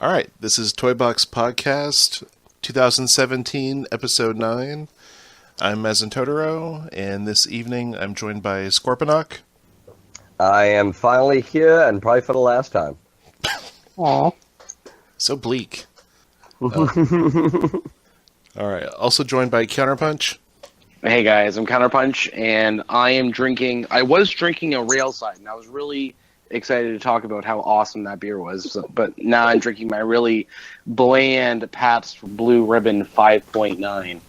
All right, this is Toy Box Podcast 2017, Episode 9. I'm mazintotoro, and this evening I'm joined by Scorponok. I am finally here, and probably for the last time. Aww. So bleak. All right, also joined by Counterpunch. Hey guys, I'm Counterpunch, and I was drinking a Railside, and I was really excited to talk about how awesome that beer was, but now I'm drinking my really bland Pabst Blue Ribbon 5.9.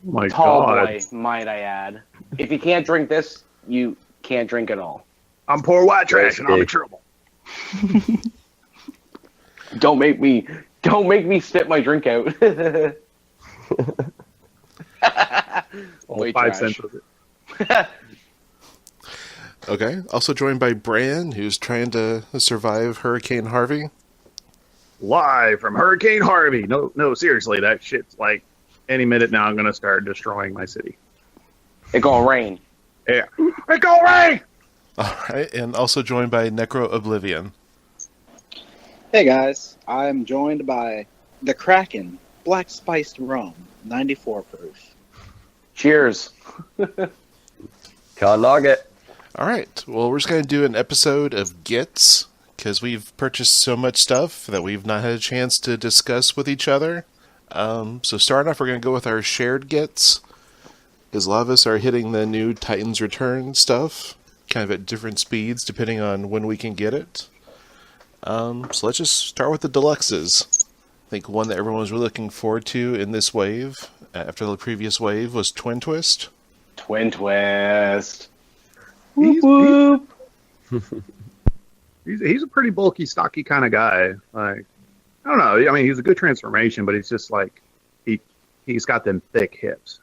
My Tall God. boy, might I add. If you can't drink this, you can't drink at all. I'm poor white trash and I'm in trouble. Don't make me spit my drink out. Way 5 trash. cents of it. Okay, also joined by Bran, who's trying to survive Hurricane Harvey. Live from Hurricane Harvey. No, seriously, that shit's like any minute now I'm going to start destroying my city. It gonna rain. Yeah. It go rain! All right, and also joined by Necro Oblivion. Hey guys, I'm joined by the Kraken Black Spiced Rum, 94 proof. Cheers. Can't knock it. All right, well, we're just going to do an episode of Gets, because we've purchased so much stuff that we've not had a chance to discuss with each other. So starting off, we're going to go with our shared Gets, because a lot of us are hitting the new Titans Return stuff, kind of at different speeds depending on when we can get it. So let's just start with the deluxes. I think one that everyone was really looking forward to in this wave, after the previous wave, was Twintwist. Twintwist. He's, Whoop. he's a pretty bulky, stocky kind of guy. Like, I don't know. I mean, he's a good transformation, but he's just like, he's got them thick hips.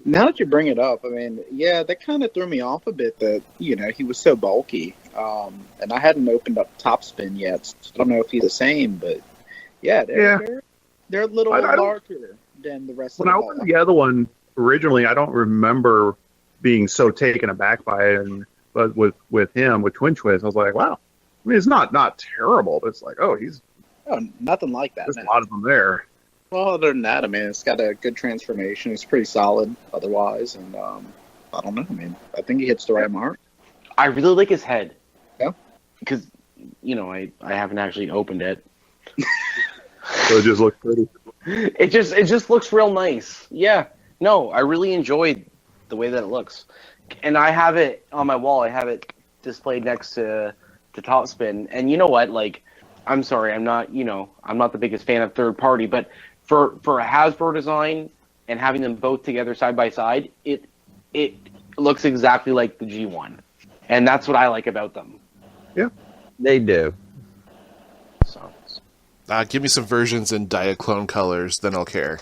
Now that you bring it up, I mean, yeah, that kind of threw me off a bit that, he was so bulky. And I hadn't opened up Topspin yet, so I don't know if he's the same, but yeah, they're a little larger than the rest of When the I opened the other one originally, I don't remember being so taken aback by it, but with Twintwist, I was like, wow. I mean, it's not terrible, but it's like, he's nothing like that. there's Man. a lot of them there. Well, other than that, I mean, it's got a good transformation. It's pretty solid otherwise, and I don't know. I mean, I think he hits the right mark. I really like his head. Yeah. Because, I haven't actually opened it. So it just looks pretty. It just looks real nice. Yeah. No, I really enjoyed the way that it looks. And I have it on my wall. I have it displayed next to Topspin. And you know what? Like, I'm sorry, I'm not the biggest fan of third party, but for a Hasbro design and having them both together side by side, it looks exactly like the G1. And that's what I like about them. Yeah. They do. So Give me some versions in Diaclone colors, then I'll care.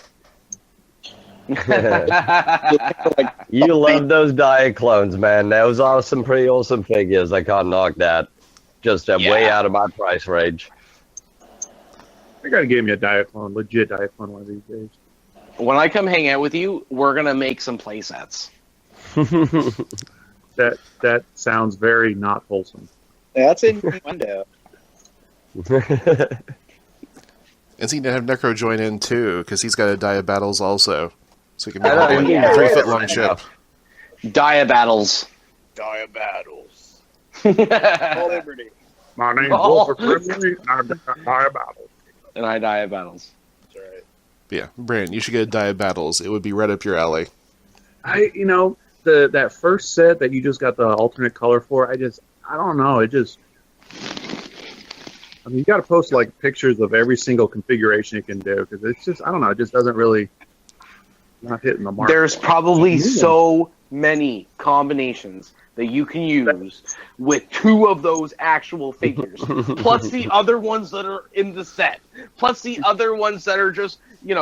You love those Diaclones, man. Those are some pretty awesome figures. I can't knock that. Just way out of my price range. I gotta give me a Diaclone, legit Diaclone one of these days. when I come hang out with you, we're gonna make some play sets. That sounds very not wholesome. That's in window. And so you need to have Necro join in too, because he's got a Dia Battles also. So he can I know, make yeah, a 3-foot-long ship. Dia Battles. Dia Battles. Liberty. My name's Wolfer Grimley, and I'm Dia Battles. And I Dia Battles. That's right. Yeah, Bran, you should get a Dia Battles. It would be right up your alley. That first set that you just got the alternate color for, I don't know, you got to post like pictures of every single configuration it can do, because it's just, I don't know, it just doesn't really, not hitting the mark. There's probably so many combinations that you can use with two of those actual figures, plus the other ones that are in the set, plus the other ones that are just,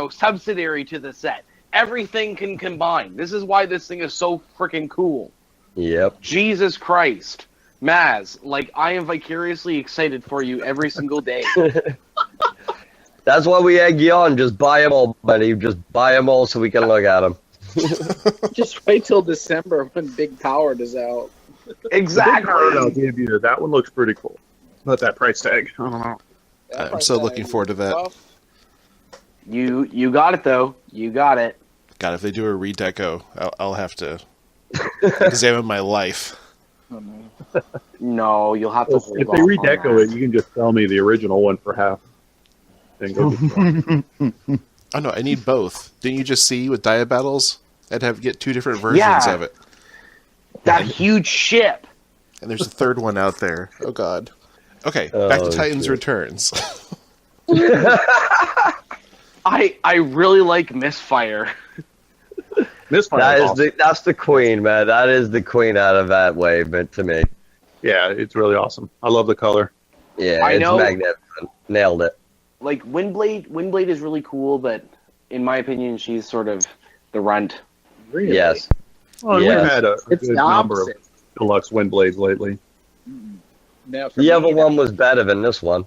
subsidiary to the set. Everything can combine. This is why this thing is so freaking cool. Yep. Jesus Christ. Maz, I am vicariously excited for you every single day. That's why we egg you on. Just buy them all, buddy. Just buy them all so we can look at them. Just wait till December when Big Powered is out. Exactly. I'll give you that one looks pretty cool. But that price tag, I don't know. I'm so looking forward to that. You got it though. You got it. God, if they do a redeco, I'll have to examine my life. Oh, no. No, you'll have to hold If off they on redeco that. it, you can just sell me the original one for half. Then go get one. Oh no, I need both. Didn't you just see with Dia Battles? I'd have to get 2 different versions Yeah. of it. That huge ship. And there's a third one out there. Oh god. Okay, back to Oh, Titans shit. Returns. I really like Misfire. Misfire. That's the queen, man. That is the queen out of that wave, but to me. Yeah, it's really awesome. I love the color. Yeah, I it's know. magnificent. Nailed it. Like Windblade is really cool, but in my opinion, she's sort of the runt. Really? Yes. Well, Yes. we've had a It's good the number of opposite. deluxe wind blades lately. No, for The other me, one was better than this one.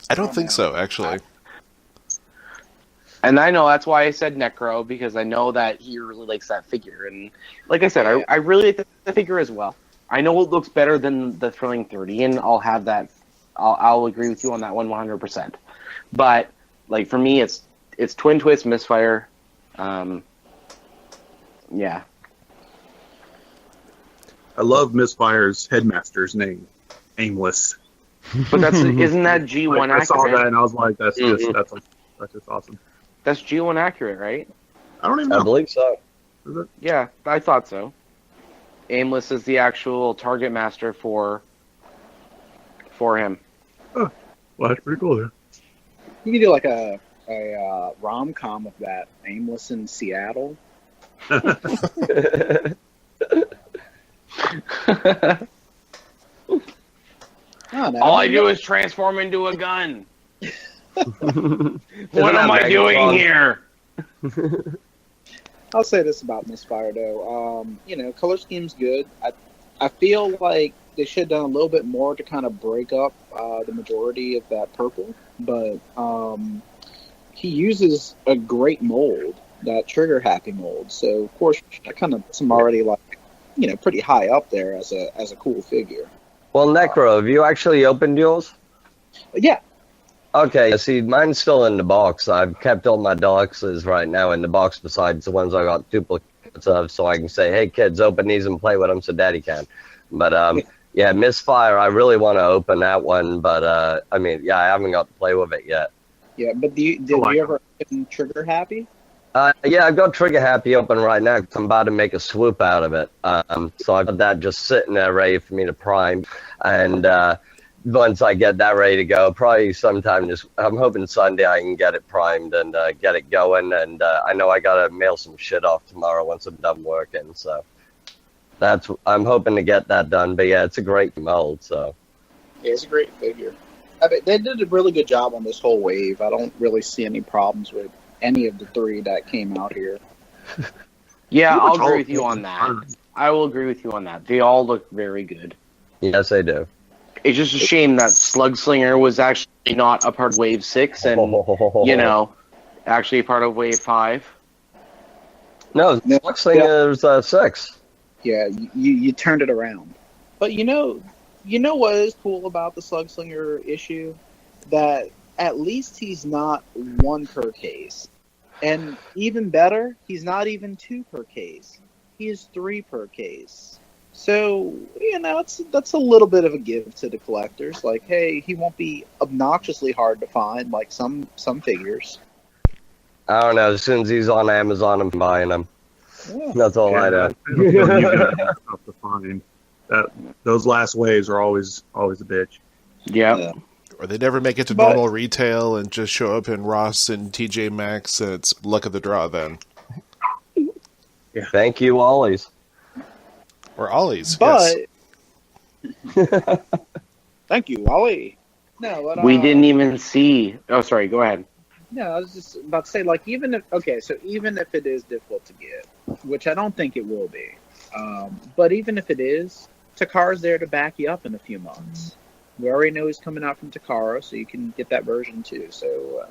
I don't think so, actually. And I know that's why I said Necro, because I know that he really likes that figure. And like I said, I really like the figure as well. I know it looks better than the Thrilling 30, and I'll have that. I'll agree with you on that one 100%. But like for me, it's Twintwist, Misfire. Yeah. I love Misfire's headmaster's name, Aimless. But isn't that G1 I saw accurate? that and I was like, that's just Mhm. that's just awesome. That's G1 accurate, right? I don't even I know. believe so. Is it? Yeah, I thought so. Aimless is the actual target master for him. Well, that's pretty cool. Then. You could do like a rom-com of that. Aimless in Seattle. Oh, no, All I do is transform into a gun. What am I doing Megatron? here? I'll say this about Misfire though. Color scheme's good. I feel like they should have done a little bit more to kind of break up the majority of that purple, but he uses a great mold, that trigger happy mold. So of course that kind of puts him already like pretty high up there as a cool figure. Well, Necro, have you actually opened yours? But yeah, Okay, see, mine's still in the box. I've kept all my deluxes right now in the box besides the ones I got duplicates of, so I can say, hey, kids, open these and play with them so Daddy can. But, yeah, Misfire, I really want to open that one, but, I haven't got to play with it yet. yeah. But did you ever open Trigger Happy? Yeah, I've got Trigger Happy open right now 'cause I'm about to make a swoop out of it. So I've got that just sitting there ready for me to prime. And once I get that ready to go, probably sometime I'm hoping Sunday I can get it primed and get it going. And I know I got to mail some shit off tomorrow once I'm done working. So I'm hoping to get that done. But yeah, it's a great mold. So Yeah, it's a great figure. I mean, they did a really good job on this whole wave. I don't really see any problems with any of the 3 that came out here. Yeah, Pretty I'll much all agree with you of on them. that. I will agree with you on that. They all look very good. yes, I do. It's just a shame that Slugslinger was actually not a part of Wave 6 and, actually a part of Wave 5. No, No. Slugslinger's 6. Yeah, you turned it around. But you know what is cool about the Slugslinger issue? That at least he's not 1 per case. And even better, he's not even 2 per case. He is 3 per case. So, that's a little bit of a give to the collectors. Like, hey, he won't be obnoxiously hard to find like some figures. I don't know. As soon as he's on Amazon, I'm buying them. Yeah. That's all I know. You're gonna have stuff to find. Those last waves are always a bitch. Yeah. Or they never make it to But- normal retail and just show up in Ross and TJ Maxx, and it's luck of the draw then. Thank you, Ollies. Or Ollie's, But yes. thank you, Wally. No, but, We didn't even see. Oh, sorry. Go ahead. No, I was just about to say, like, even if it is difficult to get, which I don't think it will be, but even if it is, Takara's there to back you up in a few months. We already know he's coming out from Takara, so you can get that version too. So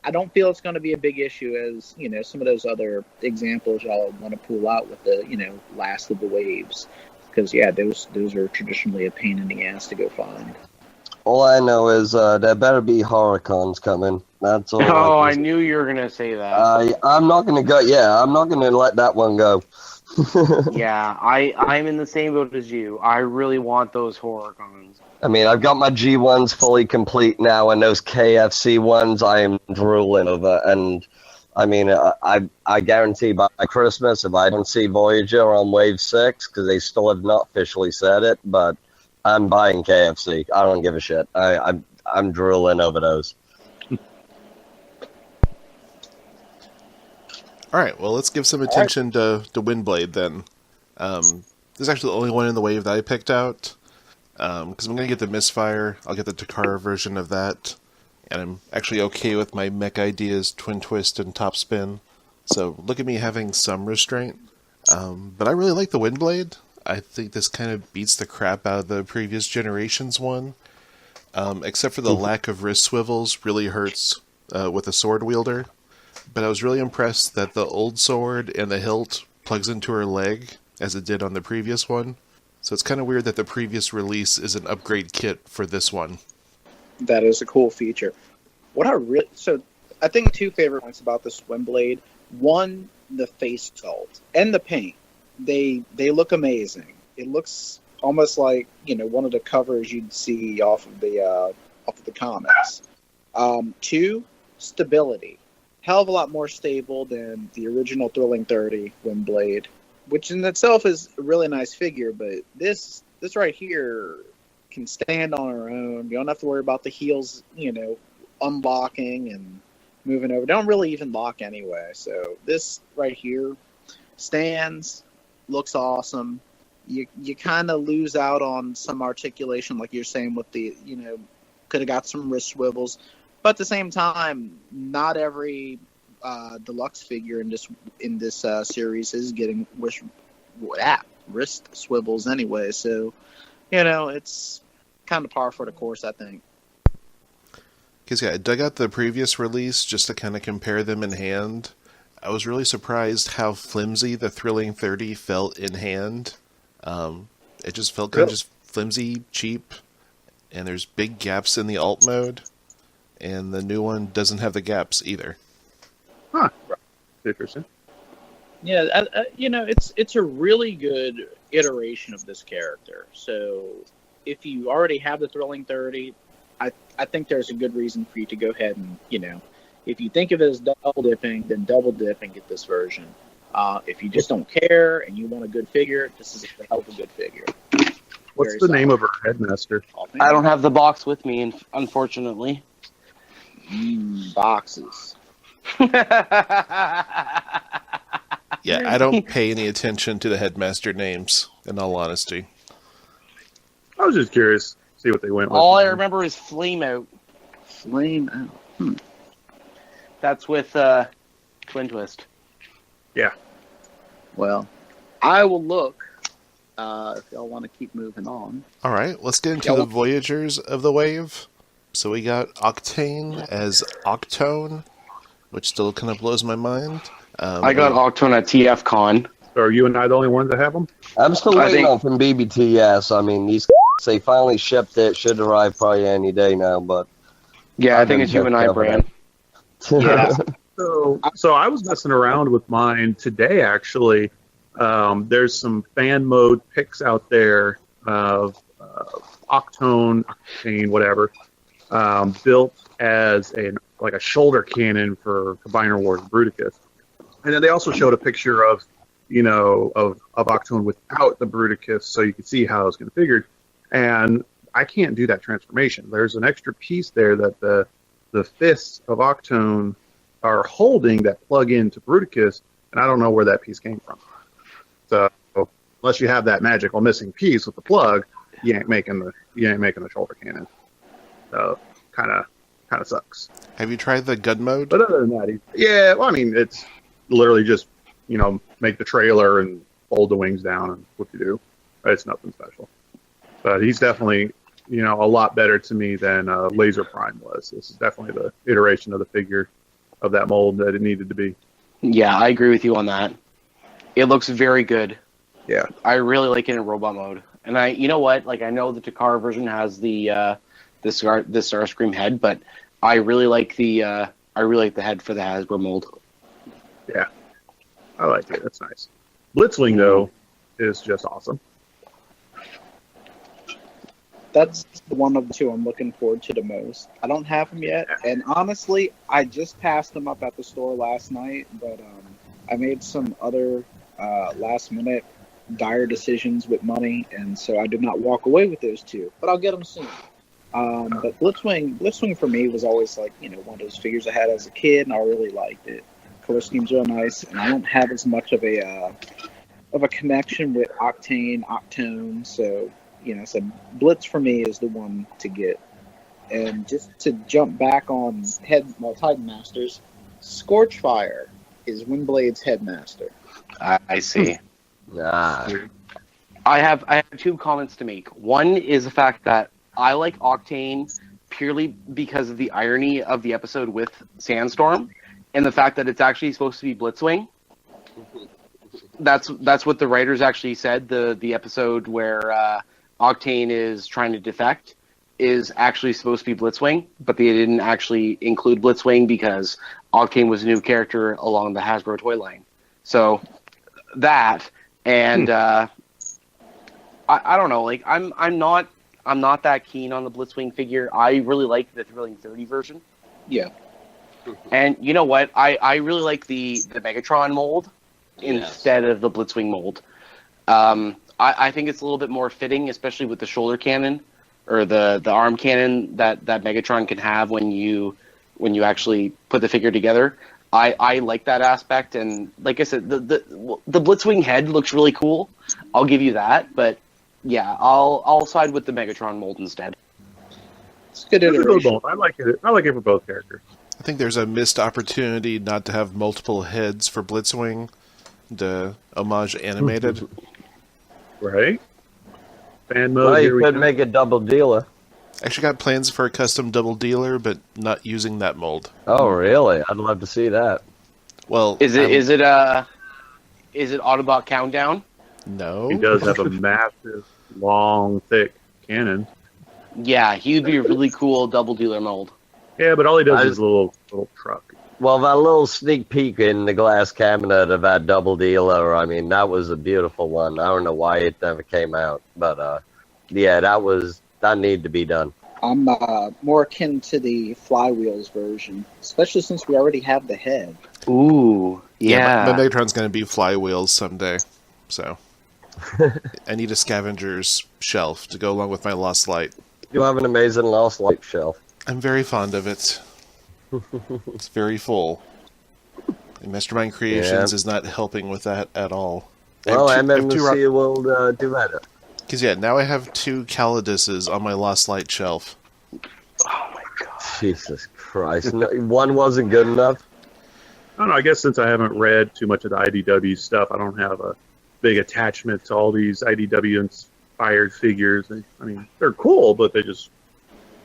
I don't feel it's going to be a big issue as, some of those other examples y'all want to pull out with the, last of the waves. Because yeah, those are traditionally a pain in the ass to go find. All I know is there better be Hurricanes coming. That's all. Oh, I can knew you were gonna say that. I'm not gonna go. Yeah, I'm not gonna let that one go. Yeah, I'm in the same boat as you. I really want those Hurricanes. I mean, I've got my G1s fully complete now, and those KFC ones I am drooling over. And I mean, I guarantee by Christmas, if I don't see Voyager on Wave 6, because they still have not officially said it, but I'm buying KFC. I don't give a shit. I'm drooling over those. All right, well, let's give some attention to Windblade then. This is actually the only one in the wave that I picked out, because I'm going to get the Misfire. I'll get the Takara version of that, and I'm actually okay with my mech ideas, Twintwist and Topspin. So look at me having some restraint. But I really like the Windblade. I think this kind of beats the crap out of the previous generation's one, except for the lack of wrist swivels really hurts with a sword wielder. But I was really impressed that the old sword and the hilt plugs into her leg, as it did on the previous one. So it's kind of weird that the previous release is an upgrade kit for this one. That is a cool feature. So I think two favorite points about this Windblade. One, the face sculpt and the paint. They look amazing. It looks almost like, one of the covers you'd see off of the comics. Two, stability. Hell of a lot more stable than the original Thrilling 30 Windblade, which in itself is a really nice figure, but this right here can stand on her own. You don't have to worry about the heels, unlocking and moving over. They don't really even lock anyway. So this right here stands, looks awesome. You kind of lose out on some articulation, like you're saying with the, could have got some wrist swivels. But at the same time, not every deluxe figure in this series is getting wrist swivels anyway. So, it's kind of par for the course, I think. Because, I dug out the previous release just to kind of compare them in hand. I was really surprised how flimsy the Thrilling 30 felt in hand. It just felt kind of just flimsy, cheap, and there's big gaps in the alt mode. And the new one doesn't have the gaps either. Huh. Interesting. Yeah, it's a really good iteration of this character. So if you already have the Thrilling 30, I think there's a good reason for you to go ahead and, if you think of it as double dipping, then double dip and get this version. If you just don't care and you want a good figure, this is a hell of a good figure. What's the name of her headmaster? I don't have the box with me, unfortunately. Boxes. Yeah, I don't pay any attention to the headmaster names, in all honesty. I was just curious, see what they went with. All I remember is Flame Out. Flame Out. That's with Twintwist. Yeah. Well, I will look if y'all want to keep moving on. All right, let's get into the Voyagers of the Wave. So we got Octane as Octone, which still kind of blows my mind. I got Octone at TFCon. So are you and I the only ones that have them? I'm still waiting on from BBTS. I mean, these they finally shipped it. Should arrive probably any day now, but yeah, I think it's you and I, Bran. Yeah. So I was messing around with mine today, actually. There's some fan mode pics out there of Octone, whatever, built as a shoulder cannon for Combiner Wars Bruticus. And then they also showed a picture of Octone without the Bruticus, so you could see how it's configured. And I can't do that transformation. There's an extra piece there that the fists of Octone are holding that plug into Bruticus, and I don't know where that piece came from. So unless you have that magical missing piece with the plug, you ain't making the shoulder cannon. So kind of sucks. Have you tried the gun mode? But other than that, it's literally just make the trailer and fold the wings down and what you do. It's nothing special. But he's definitely a lot better to me than Laser Prime was. This is definitely the iteration of the figure of that mold that it needed to be. Yeah, I agree with you on that. It looks very good. Yeah. I really like it in robot mode. And you know what? Like, I know the Takara version has the Starscream head, but I really like the head for the Hasbro mold. Yeah. I like it. That's nice. Blitzwing, though, is just awesome. That's the one of the two I'm looking forward to the most. I don't have them yet, and honestly, I just passed them up at the store last night, but I made some other last-minute dire decisions with money, and so I did not walk away with those two. But I'll get them soon. But Blitzwing for me was always like, you know, one of those figures I had as a kid, and I really liked it. Color scheme's real nice, and I don't have as much of a connection with Octane, so. You know, so Blitz for me is the one to get. And just to jump back on Titan Masters, Scorchfire is Windblade's headmaster. I see. Ah. I have two comments to make. One is the fact that I like Octane purely because of the irony of the episode with Sandstorm and the fact that it's actually supposed to be Blitzwing. That's what the writers actually said. The episode where Octane is trying to defect is actually supposed to be Blitzwing, but they didn't actually include Blitzwing because Octane was a new character along the Hasbro toy line. So that, and I don't know, like I'm not that keen on the Blitzwing figure. I really like the Thrilling 30 version. Yeah. And you know what? I really like the Megatron mold instead of the Blitzwing mold. I think it's a little bit more fitting, especially with the shoulder cannon or the arm cannon that Megatron can have when you actually put the figure together. I like that aspect, and like I said, the Blitzwing head looks really cool. I'll give you that, but yeah, I'll side with the Megatron mold instead. It's good iteration. I like it. I like it for both characters. I think there's a missed opportunity not to have multiple heads for Blitzwing, the homage animated. Right? Fan mode. Well, you could make a double dealer. Actually got plans for a custom double dealer, but not using that mold. Oh, really? I'd love to see that. Well, Is it Autobot Countdown? No. He does have a massive, long, thick cannon. Yeah, he would be a really cool double dealer mold. Yeah, but all he does is a little truck. Well, that little sneak peek in the glass cabinet of that double dealer, I mean, that was a beautiful one. I don't know why it never came out, but yeah, that needed to be done. I'm more akin to the Flywheels version, especially since we already have the head. Ooh, yeah. My Megatron's going to be flywheels someday, so I need a scavenger's shelf to go along with my Lost Light. You have an amazing Lost Light shelf. I'm very fond of it. It's very full. And Mastermind Creations is not helping with that at all. Well, MMC will do better. Because, yeah, now I have 2 Caliduses on my Lost Light shelf. Oh my god. Jesus Christ. No, one wasn't good enough? I don't know. I guess since I haven't read too much of the IDW stuff, I don't have a big attachment to all these IDW-inspired figures. I mean, they're cool, but they just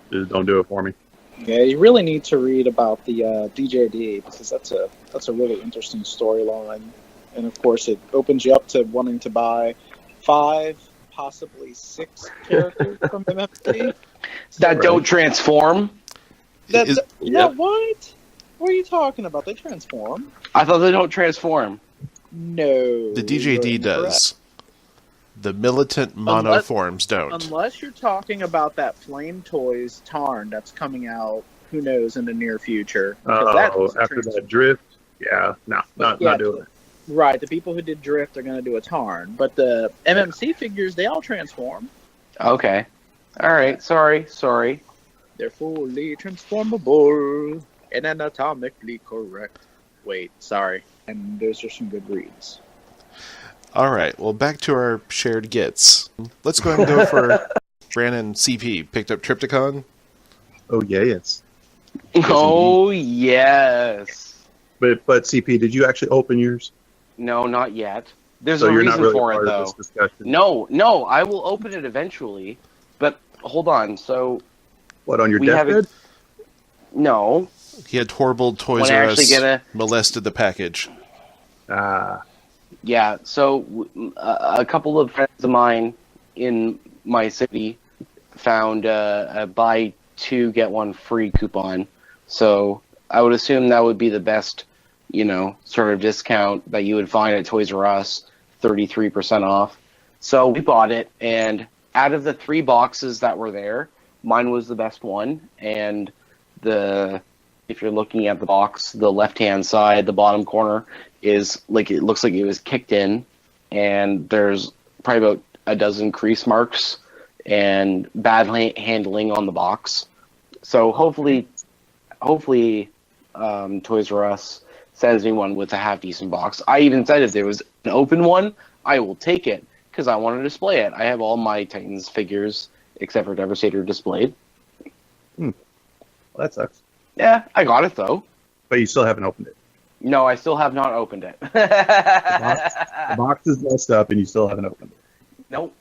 don't do it for me. Yeah, you really need to read about the DJD because that's a really interesting storyline, and of course it opens you up to wanting to buy 5, possibly 6 characters from MFT That don't transform? What? Yep. What are you talking about? They transform. I thought they don't transform. No. The DJD does. The militant monoforms don't. Unless you're talking about that Flame Toys Tarn that's coming out, who knows, in the near future. After that drift? Yeah, not doing it. Right, the people who did Drift are going to do a Tarn, but the MMC figures, they all transform. Okay. Alright, sorry. They're fully transformable and anatomically correct. Wait, sorry. And those are some good reads. Alright, well, back to our shared gets. Let's go ahead and go for Bran and CP. Picked up Trypticon. Oh, yes. Oh, yes. But CP, did you actually open yours? No, not yet. There's So a you're reason not really for it, part though. of this discussion? No, I will open it eventually. But hold on, so... What, on your we deathbed? haven't- No. He had horrible Toys When I R actually Us get molested the package. Ah. Yeah, so a couple of friends of mine in my city found a buy two get one free coupon. So I would assume that would be the best, sort of discount that you would find at Toys R Us, 33% off. So we bought it, and out of the 3 boxes that were there, mine was the best one. And if you're looking at the box, the left-hand side, the bottom corner, is like it looks like it was kicked in, and there's probably about a dozen crease marks and bad handling on the box. So hopefully, Toys R Us sends me one with a half-decent box. I even said if there was an open one, I will take it, because I want to display it. I have all my Titans figures, except for Devastator, displayed. Well, that sucks. Yeah, I got it, though. But you still haven't opened it. No, I still have not opened it. The box is messed up, and you still haven't opened it. Nope.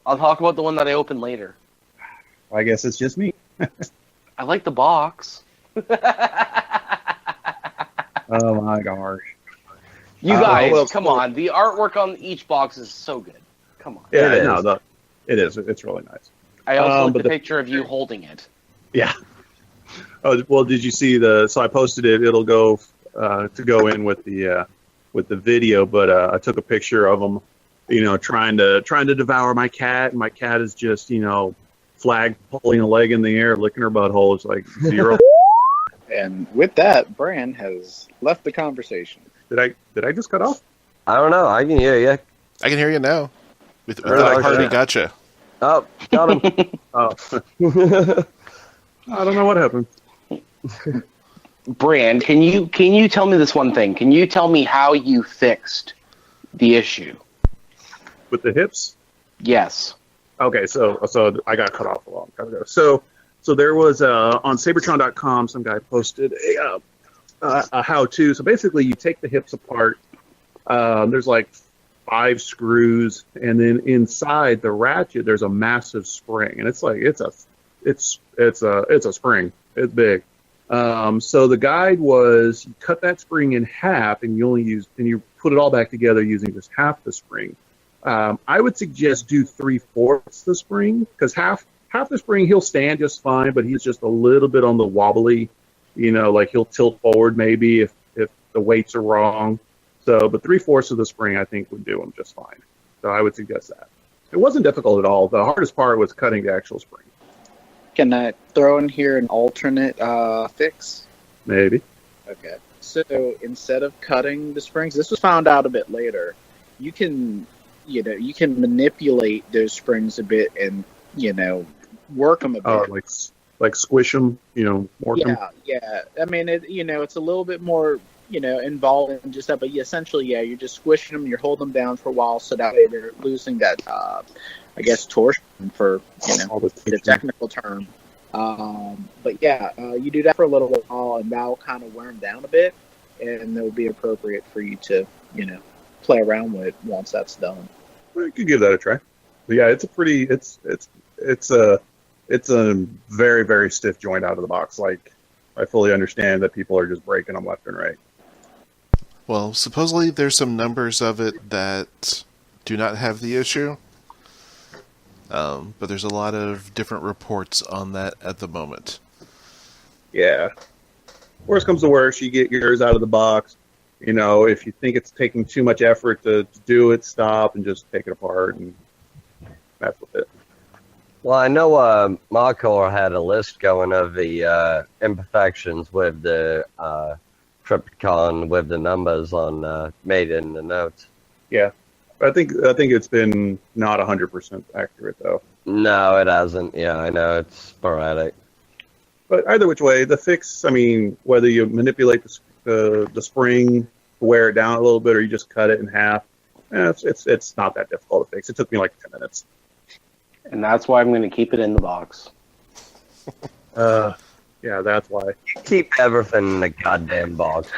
I'll talk about the one that I opened later. I guess it's just me. I like the box. Oh my gosh. You guys, well, come on. The artwork on each box is so good. Come on. Yeah, It no, is. it is. It's really nice. I also like but the picture of you holding it. Yeah. Oh well, did you see so I posted it. It'll go to go in with the video, but I took a picture of them, trying to devour my cat, and my cat is just flag pulling a leg in the air, licking her butthole. It's like 0. And with that, Bran has left the conversation. Did I just cut off? I don't know. I can hear you. I can hear you now. With Oh, I hardly okay. gotcha. Oh, got him. Oh. I don't know what happened. Bran, can you tell me this one thing? Can you tell me how you fixed the issue? With the hips? Yes. Okay, so I got cut off a long time ago. So there was on Sabertron.com, some guy posted a how-to. So basically, you take the hips apart. There's like 5 screws, and then inside the ratchet, there's a massive spring, and it's a spring. It's big. So the guide was you cut that spring in half, and you put it all back together using just half the spring. I would suggest do 3/4 the spring, because half the spring he'll stand just fine, but he's just a little bit on the wobbly, like he'll tilt forward maybe if the weights are wrong. So, but 3/4 of the spring I think would do him just fine. So I would suggest that. It wasn't difficult at all. The hardest part was cutting the actual spring. Can I throw in here an alternate fix? Maybe. Okay. So instead of cutting the springs, this was found out a bit later. You can manipulate those springs a bit and work them a bit. Oh, like squish them, work them. Yeah. I mean, it's a little bit more, involved in just that, but essentially, you're just squishing them, you're holding them down for a while, so that way they're losing that, torsion for, All the the technical term. But you do that for a little while, and that'll kind of wear them down a bit, and it'll be appropriate for you to, play around with once that's done. Well, you could give that a try. But yeah, it's a very, very stiff joint out of the box. Like, I fully understand that people are just breaking them left and right. Well, supposedly there's some numbers of it that do not have the issue. But there's a lot of different reports on that at the moment. Yeah. Worst comes to worst, you get yours out of the box. If you think it's taking too much effort to do it, stop and just take it apart and mess with it. Well, I know Marcor had a list going of the imperfections with the Trypticon with the numbers on made in the notes. Yeah. I think it's been not 100% accurate, though. No, it hasn't. Yeah, I know. It's sporadic. But either which way, the fix, whether you manipulate the spring to wear it down a little bit or you just cut it in half, it's not that difficult to fix. It took me like 10 minutes. And that's why I'm going to keep it in the box. Yeah, that's why. Keep everything in the goddamn box.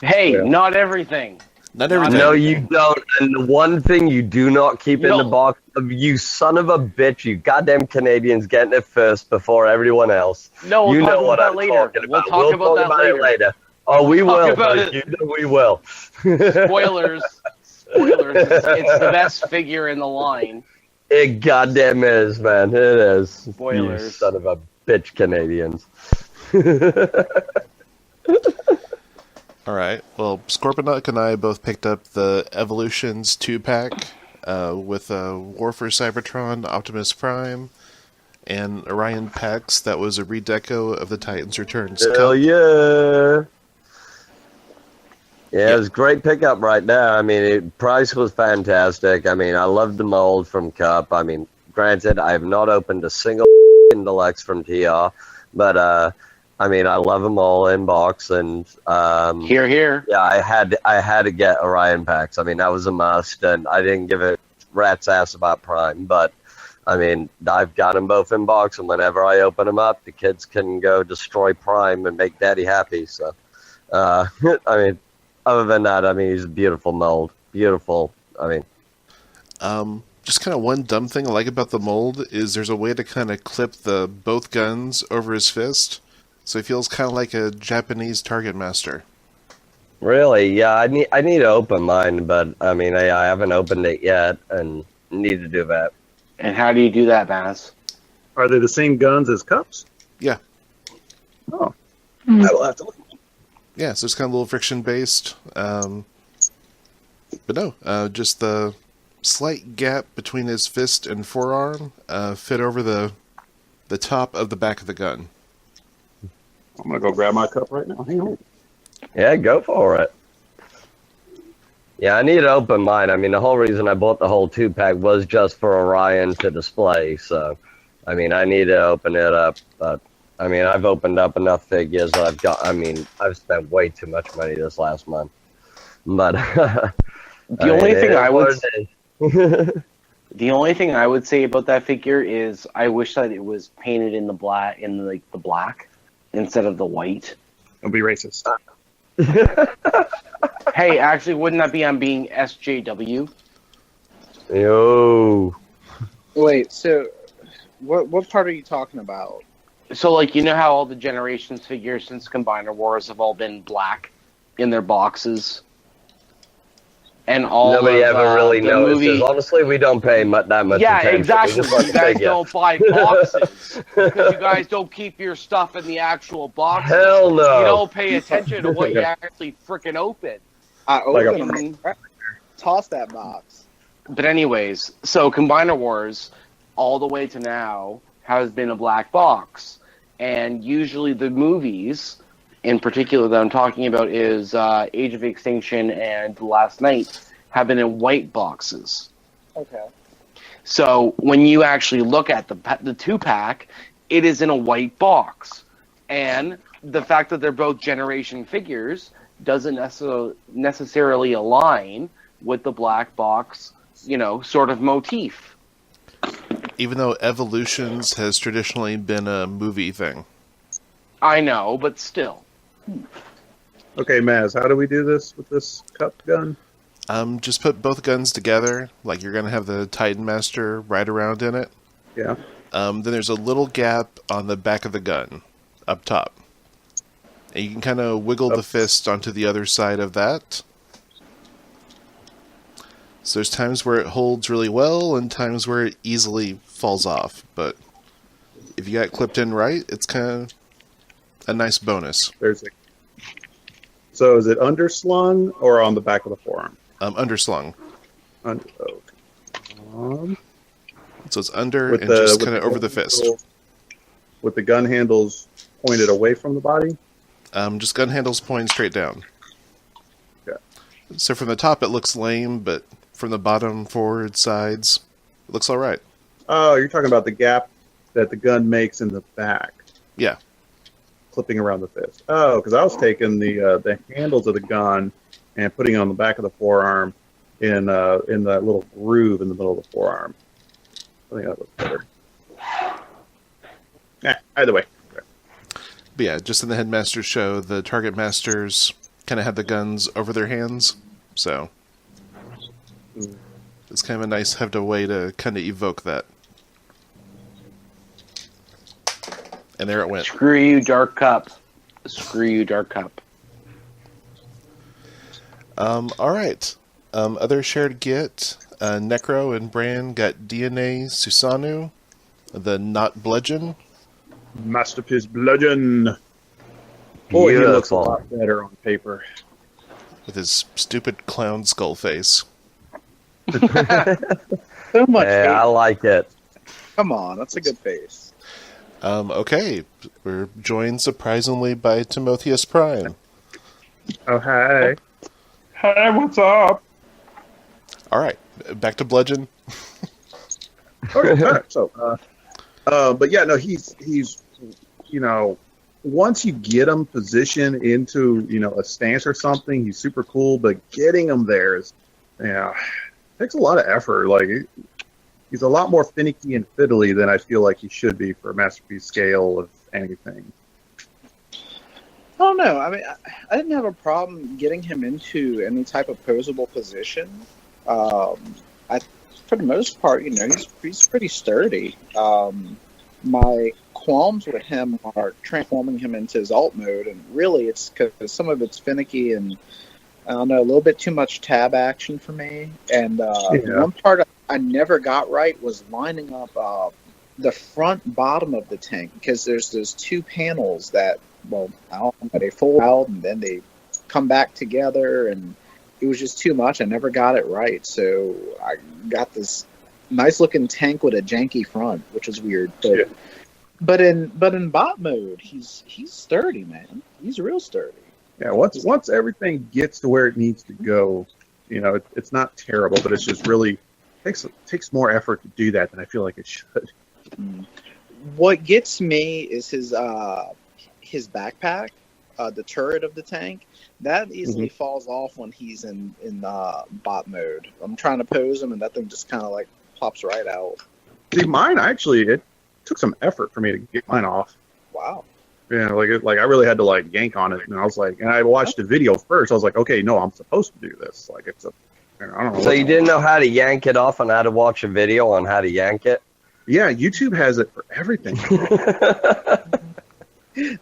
Hey, Yeah. not everything. Not everything. No, you don't. And the one thing you do not keep in the No. box, you son of a bitch, you goddamn Canadians getting it first before everyone else. No, we'll You talk know about what that I'm later. talking We'll about. talk about that it later. Oh, we Talk will. about buddy. it. You know we will. Spoilers. Spoilers, it's the best figure in the line. It goddamn is, man. It is. Spoilers. You son of a bitch, Canadians. All right. Well, Scorponok and I both picked up the Evolutions 2-pack with War for Cybertron, Optimus Prime, and Orion Pax. That was a redeco of the Titans Returns. Hell yeah! Yeah, it was a great pickup right now. I mean, price was fantastic. I mean, I loved the mold from Cup. I mean, granted, I have not opened a single deluxe from TR, but I mean, I love them all in box, and Here. yeah, I had to get Orion Pax. I mean, that was a must, and I didn't give a rat's ass about Prime, but I mean, I've got them both in box, and whenever I open them up, the kids can go destroy Prime and make Daddy happy. So, I mean, other than that, I mean, he's a beautiful mold, beautiful. I mean, just kind of one dumb thing I like about the mold is there's a way to kind of clip both guns over his fist, so he feels kind of like a Japanese target master. really, yeah, I need to open mine, but I mean, I haven't opened it yet, and need to do that. And how do you do that, Baz? Are they the same guns as Cups? Yeah. Oh, I will have to look. Yeah, so it's kind of a little friction based. But no, just the slight gap between his fist and forearm fit over the top of the back of the gun. I'm gonna go grab my cup right now. Hang on. Yeah, go for it. Yeah, I need to open mine. I mean, the whole reason I bought the whole 2-pack was just for Orion to display. So, I mean, I need to open it up. But, I mean, I've opened up enough figures. I've spent way too much money this last month. But The only thing I would the only thing I would say about that figure is I wish that it was painted in the black, the black instead of the white. Don't be racist. Hey, actually, wouldn't that be on being SJW? Yo. Wait, so what part are you talking about? So, like, you know how all the Generations figures since Combiner Wars have all been black in their boxes? And all Nobody of, ever really the notices. movie... Honestly, we don't pay that much Yeah, attention. exactly. We just want You the guys figure. don't buy boxes. Because you guys don't keep your stuff in the actual boxes. Hell no. You don't pay attention to what you actually freaking open. I Like a- opened them. Toss that box. But anyways, so Combiner Wars, all the way to now, has been a black box. And usually the movies, in particular that I'm talking about, is Age of Extinction and The Last Night, have been in white boxes. Okay. So when you actually look at the 2-pack, it is in a white box. And the fact that they're both generation figures doesn't necessarily align with the black box, sort of motif. Even though Evolutions has traditionally been a movie thing. I know, but still. Okay, Maz, how do we do this with this cup gun? Just put both guns together, like you're going to have the Titan Master ride around in it. Yeah. Then there's a little gap on the back of the gun, up top. And you can kind of wiggle the fist onto the other side of that. So there's times where it holds really well and times where it easily falls off. But if you got it clipped in right, it's kind of a nice bonus. So is it underslung or on the back of the forearm? Underslung. Okay. So it's under and just kind of over the fist. With the gun handles pointed away from the body? Just gun handles pointing straight down. Okay. So from the top it looks lame, but from the bottom, forward, sides, it looks alright. Oh, you're talking about the gap that the gun makes in the back. Yeah. Clipping around the fist. Oh, because I was taking the handles of the gun and putting it on the back of the forearm in that little groove in the middle of the forearm. I think that looks better. Either way. Okay. But yeah, just in the Headmaster show, the Target Masters kind of had the guns over their hands, so it's kind of a nice way to kind of evoke that. And there it went. Screw you, Dark Cup. Screw you, Dark Cup. Alright. Other shared get, Necro and Bran got DNA Susanoo, the not bludgeon. Masterpiece Bludgeon. Boy, he looks a Beautiful. lot better on paper. With his stupid clown skull face. So much. Yeah, I hate. like it. Come on, that's a good face. Okay, we're joined surprisingly by Timotheus Prime. Oh, hey. Hey, what's up? Alright, back to bludgeon. Okay, all right. So, but yeah, no, he's once you get him positioned into a stance or something, he's super cool. But getting him there is takes a lot of effort. Like he's a lot more finicky and fiddly than I feel like he should be for a masterpiece scale of anything. I don't know. I mean, I didn't have a problem getting him into any type of posable position. For the most part, he's pretty sturdy. My qualms with him are transforming him into his alt mode, and really it's because some of it's finicky and I don't know, a little bit too much tab action for me. And the one part I never got right was lining up the front bottom of the tank, because there's those two panels that, well, I don't know, they fold out and then they come back together, and it was just too much. I never got it right, so I got this nice looking tank with a janky front, which is weird. But in bot mode, he's sturdy, man. He's real sturdy. Yeah, once everything gets to where it needs to go, it's not terrible, but it's just really takes more effort to do that than I feel like it should. What gets me is his backpack, the turret of the tank. That easily falls off when he's in bot mode. I'm trying to pose him, and that thing just kind of like plops right out. See, mine actually, it took some effort for me to get mine off. Wow. Yeah, like I really had to like yank on it, and I was like, and I watched the video first. I was like, okay, no, I'm supposed to do this. Like I don't know. So you didn't know how to yank it off and how to watch a video on how to yank it? Yeah, YouTube has it for everything.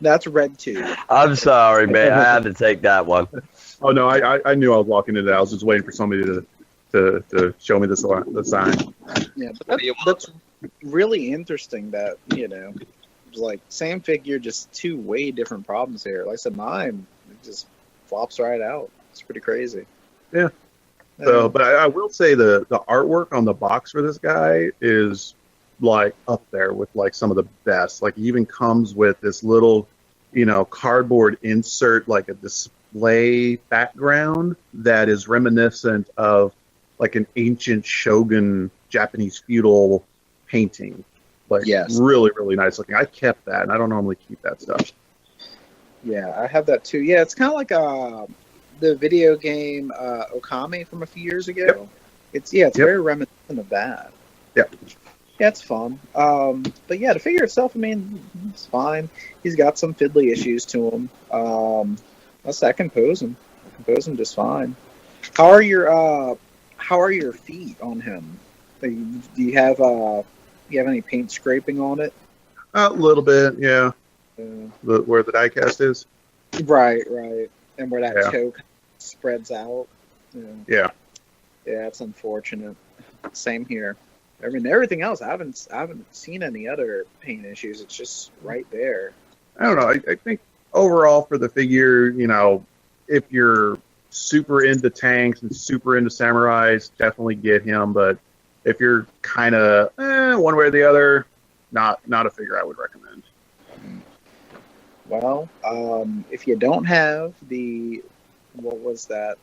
That's red too. I'm sorry, man. I had to take that one. Oh no, I knew I was walking into that. I was just waiting for somebody to show me the sign. Yeah, but that's really interesting that, like same figure, just two way different problems here. Like I said, mine it just flops right out. It's pretty crazy. Yeah. So, but I will say the artwork on the box for this guy is like up there with like some of the best. Like he even comes with this little, cardboard insert, like a display background that is reminiscent of like an ancient shogun Japanese feudal painting. Like, yes. Really, really nice looking. I kept that, and I don't normally keep that stuff. Yeah, I have that too. Yeah, it's kind of like the video game Okami from a few years ago. Yep. It's very reminiscent of that. Yeah. Yeah, it's fun. But yeah, the figure itself, I mean, it's fine. He's got some fiddly issues to him. I can pose him. I can pose him just fine. How are your feet on him? Do you have any paint scraping on it? A little bit, yeah. Where the diecast is. Right, and where that Yeah. toe spreads out. Yeah. Yeah, it's unfortunate. Same here. I mean, everything else, I haven't seen any other paint issues. It's just right there. I don't know. I think overall for the figure, if you're super into tanks and super into samurais, definitely get him. But if you're kind of one way or the other, not a figure I would recommend. Well, if you don't have what was that?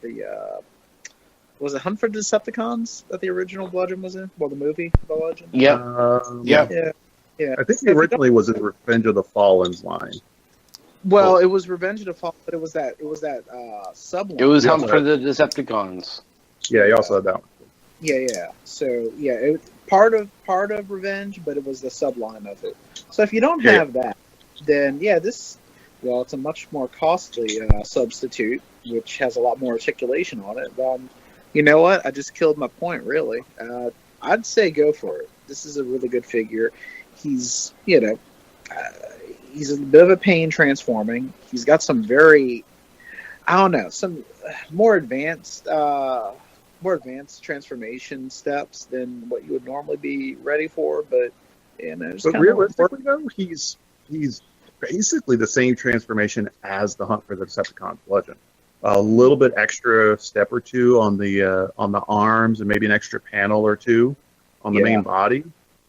Was it Hunt for the Decepticons that the original Bludgeon was in? Well, the movie, The Legend? Yep. Yeah. I think he originally was in Revenge of the Fallen's line. Well, it was Revenge of the Fall, but it was that sub line. It was Hunt for the Decepticons. Yeah, he also had that one. Yeah. So yeah, part of Revenge, but it was the subline of it. So if you don't have that, then it's a much more costly substitute, which has a lot more articulation on it. You know what? I just killed my point, really. I'd say go for it. This is a really good figure. He's he's a bit of a pain transforming. He's got some very, some more advanced more advanced transformation steps than what you would normally be ready for. But but realistically, though, he's basically the same transformation as the Hunt for the Decepticon Bludgeon. A little bit extra step or two on the arms, and maybe an extra panel or two on the main body.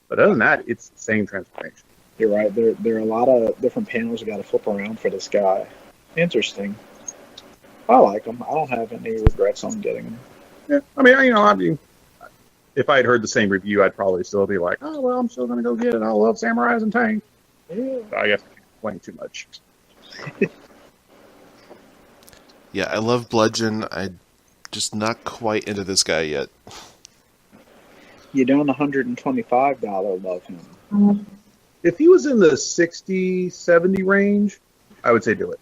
But other than that, it's the same transformation. You're right. There are a lot of different panels you got to flip around for this guy. Interesting. I like him. I don't have any regrets on getting him. Yeah, I mean, if I had heard the same review, I'd probably still be like, oh, well, I'm still going to go get it. I love Samurais and Tank. Yeah. I guess I'm playing too much. Yeah, I love Bludgeon. I'm just not quite into this guy yet. You don't $125 love him. If he was in the 60, 70 range, I would say do it.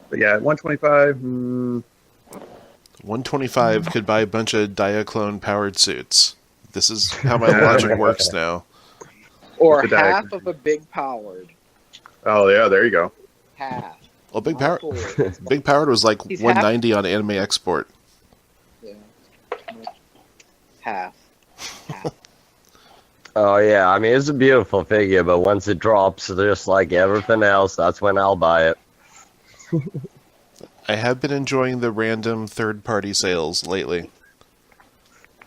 But yeah, at 125, 125 could buy a bunch of Diaclone powered suits. This is how my logic works now. Or half of a big powered. Oh yeah, there you go. Half. Well, Big Powered was like 190 on Anime Export. Yeah. Half. Oh yeah, I mean it's a beautiful figure, but once it drops, just like everything else, that's when I'll buy it. I have been enjoying the random third-party sales lately.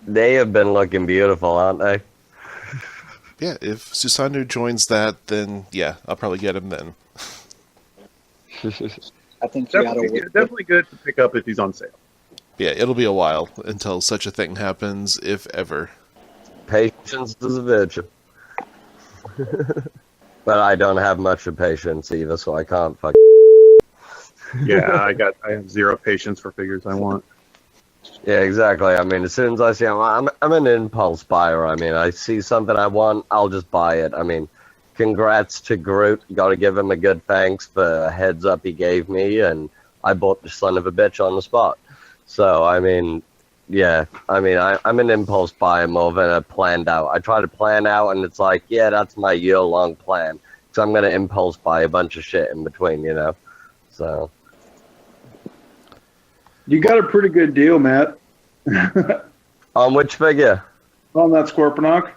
They have been looking beautiful, aren't they? Yeah, if Susanoo joins that, then yeah, I'll probably get him then. I think you definitely good to pick up if he's on sale. Yeah, it'll be a while until such a thing happens, if ever. Patience is a virtue. But I don't have much of patience either, so I can't fuck. Yeah, I have zero patience for figures I want. Yeah, exactly. I mean, as soon as I see I'm an impulse buyer. I mean, I see something I want, I'll just buy it. I mean, congrats to Groot. Got to give him a good thanks for a heads up he gave me, and I bought the son of a bitch on the spot. So, I mean, yeah, I mean, I'm an impulse buyer more than a planned out. I try to plan out, and it's like, yeah, that's my year-long plan. So I'm going to impulse buy a bunch of shit in between, you know? So. You got a pretty good deal, Matt. On which figure? On that Scorponok.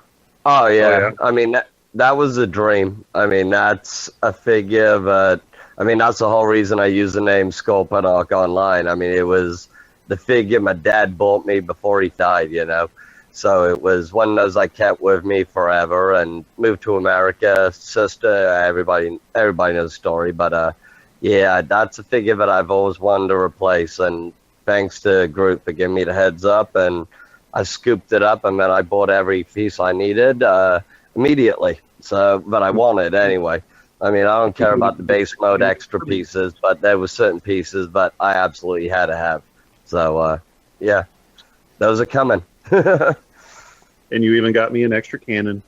Oh, yeah. I mean, that was a dream. I mean, that's a figure that, I mean, that's the whole reason I use the name Scorponok online. I mean, it was the figure my dad bought me before he died, you know? So it was one of those I kept with me forever and moved to America. Sister, everybody knows the story, but yeah, that's a figure that I've always wanted to replace, and thanks to Groot for giving me the heads up, and I scooped it up, and then I bought every piece I needed immediately, so that I wanted anyway. I mean, I don't care about the base mode extra pieces, but there were certain pieces that I absolutely had to have. So, yeah, those are coming. And you even got me an extra cannon.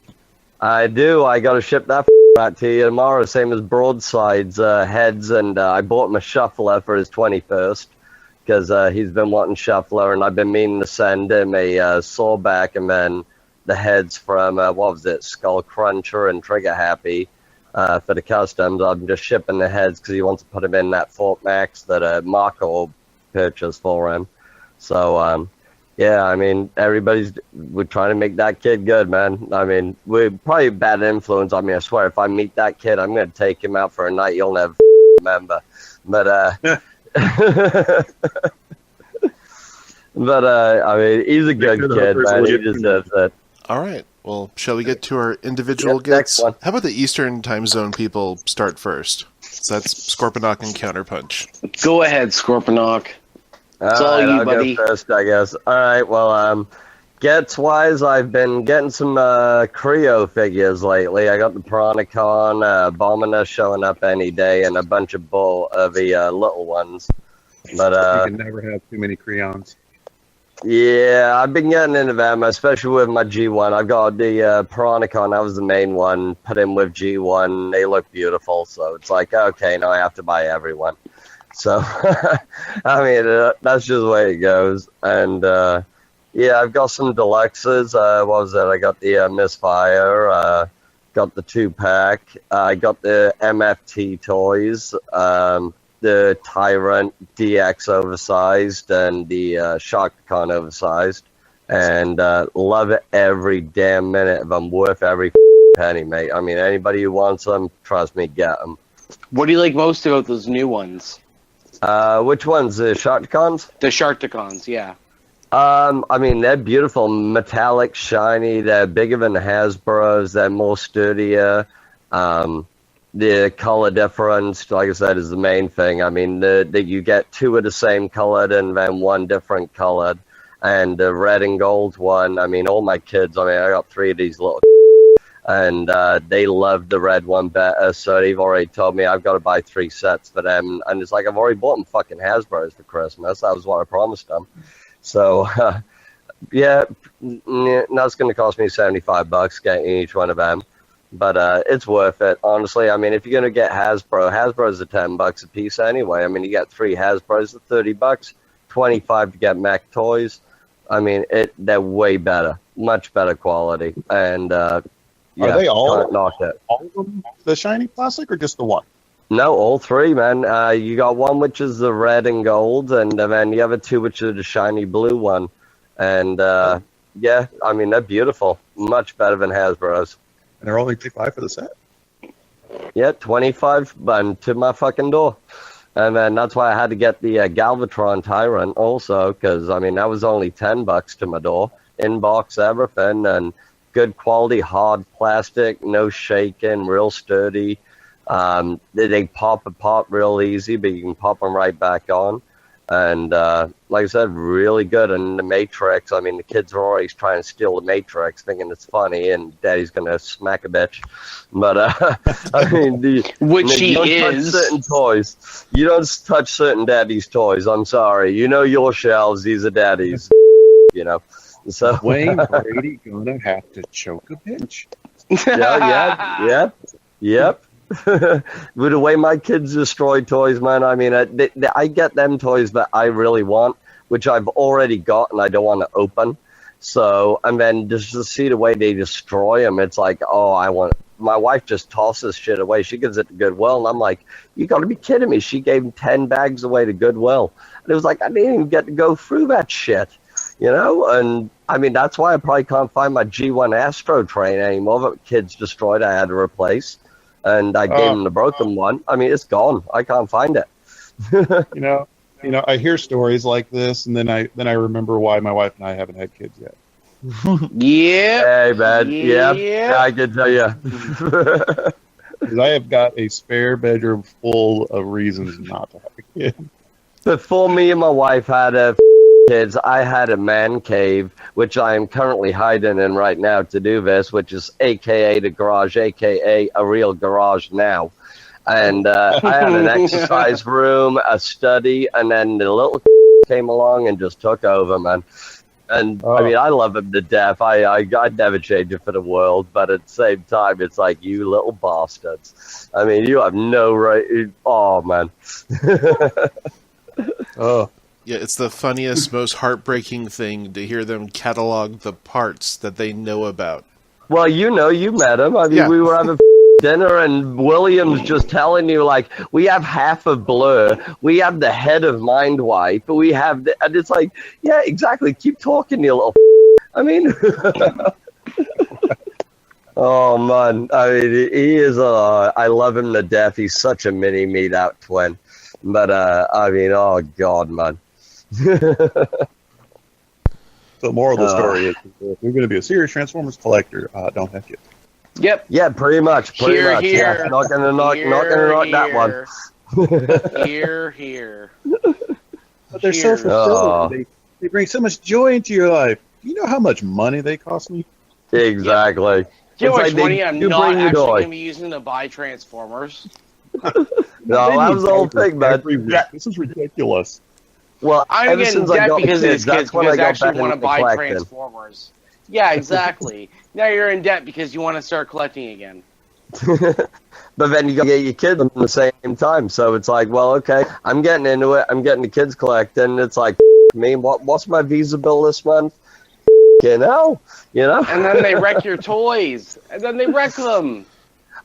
I do. I got to ship that back to you tomorrow, same as Broadside's heads, and I bought him a shuffler for his 21st, because he's been wanting shuffler, and I've been meaning to send him a sawback, and then the heads from, what was it, Skull Cruncher and Trigger Happy for the customs. I'm just shipping the heads because he wants to put them in that Fort Max that Marco purchased for him. So, yeah, I mean, we're trying to make that kid good, man. I mean, we're probably a bad influence on me. I swear, if I meet that kid, I'm going to take him out for a night you'll never remember. But, I mean, he's a good kid, man. He deserves it. All right. Well, shall we get to our individual gets? How about the Eastern time zone people start first? So that's Scorponok and Counterpunch. Go ahead, Scorponok. It's all you, I'll buddy. go first, I guess. All right, well, gets-wise, I've been getting some Creo figures lately. I got the Piranacon, Bomina showing up any day, and a bunch of the little ones. But you can never have too many Creons. yeah, I've been getting into them, especially with my G1. I've got the Piranacon, that was the main one, put in with G1. They look beautiful, so it's like, okay, now I have to buy everyone. So, I mean, that's just the way it goes. And, yeah, I've got some deluxes. What was it? I got the Misfire, got the 2-pack. I got the MFT toys. the Tyrant DX oversized and the Sharkticon oversized, and love it every damn minute of them. Worth every penny, mate. I mean, anybody who wants them, trust me, get them. What do you like most about those new ones? Which ones? The Sharkticons? The Sharkticons, yeah. I mean, they're beautiful, metallic, shiny. They're bigger than Hasbro's. They're more sturdier. The color difference, like I said, is the main thing. I mean, you get two of the same colored and then one different colored. And the red and gold one, I mean, all my kids, I got 3 of these little and they love the red one better, so they've already told me I've got to buy 3 sets for them. And it's like, I've already bought them fucking Hasbro's for Christmas. That was what I promised them. So, yeah, that's going to cost me $75 getting each one of them. But it's worth it, honestly. I mean, if you're going to get Hasbro's are $10 a piece anyway. I mean, you get 3 Hasbro's at $30, $25 to get MechToys. I mean, they're way better, much better quality. And yeah, are they all not it. All of them the shiny plastic or just the one? No, all 3, man. You got one which is the red and gold, and then the other 2 which are the shiny blue one. And yeah, I mean, they're beautiful, much better than Hasbro's. And they're only $25 for the set? Yeah, $25 and to my fucking door. And then that's why I had to get the Galvatron Tyrant also, because, I mean, that was only $10 to my door. Inbox, everything, and good quality, hard plastic, no shaking, real sturdy. They pop apart real easy, but you can pop them right back on. And like I said, really good. And the Matrix, I mean, the kids are always trying to steal the Matrix, thinking it's funny, and Daddy's going to smack a bitch. But, I mean, which he don't is. touch certain toys. You don't touch certain Daddy's toys. I'm sorry. You know your shelves. These are Daddy's, you know. So Wayne Brady going to have to choke a bitch. Yep. With the way my kids destroy toys, man, I mean, I get them toys that I really want, which I've already got and I don't want to open. So, and then just to see the way they destroy them, it's like, oh, my wife just tosses shit away. She gives it to Goodwill, and I'm like, you got to be kidding me. She gave 10 bags away to Goodwill. And it was like, I didn't even get to go through that shit, you know? And, I mean, that's why I probably can't find my G1 Astro train anymore that kids destroyed. I had to replace. And I gave them the broken one. I mean, it's gone. I can't find it. You know, I hear stories like this, and then I remember why my wife and I haven't had kids yet. Yeah. Hey, man. Yeah. I can tell you. Because I have got a spare bedroom full of reasons not to have a kid. Before me and my wife had kids, I had a man cave, which I am currently hiding in right now to do this, which is AKA the garage, AKA a real garage now. And I had an exercise room, a study, and then the little came along and just took over, man. And I mean, I love him to death. I'd never change it for the world, but at the same time, it's like, you little bastards. I mean, you have no right. Oh, man. Oh. Yeah, it's the funniest, most heartbreaking thing to hear them catalog the parts that they know about. Well, you met him. I mean, Yeah. We were having dinner, and William's just telling you, like, we have half of Blur, we have the head of Mindwipe, we have, and it's like, yeah, exactly. Keep talking, you little. I mean, oh man, I mean, he is. I love him to death. He's such a mini meat out twin, but I mean, oh god, man. The moral of the story is, if you're going to be a serious Transformers collector, don't have kids. Yep. Yeah, pretty much. Here. Yeah. Not gonna knock that one. Here. But they're so fulfilling. They bring so much joy into your life. Do you know how much money they cost me? Exactly. Do you know how It's much like money I'm not actually going to be using to buy Transformers? No, that was the whole thing, man. Every week. This is ridiculous. Well, I'm ever getting since I debt got because of kids, these kids that's when I because I got actually back want to into buy collecting. Transformers. Yeah, exactly. Now you're in debt because you want to start collecting again. But then you got to get your kids at the same time. So it's like, well, okay, I'm getting into it. I'm getting the kids collecting. It's like, me, what's my Visa bill this month? You know? And then they wreck your toys. And then they wreck them.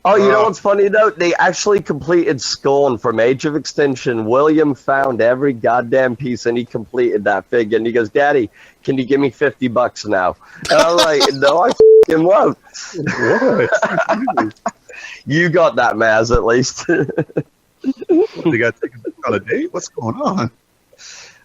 Oh, you know what's funny though? They actually completed Scorn from Age of Extinction. William found every goddamn piece and he completed that figure. And he goes, "Daddy, can you give me $50 now?" And I'm like, "No, I f***ing won't." What? You got that, Maz, at least. They got taken on a date? What's going on?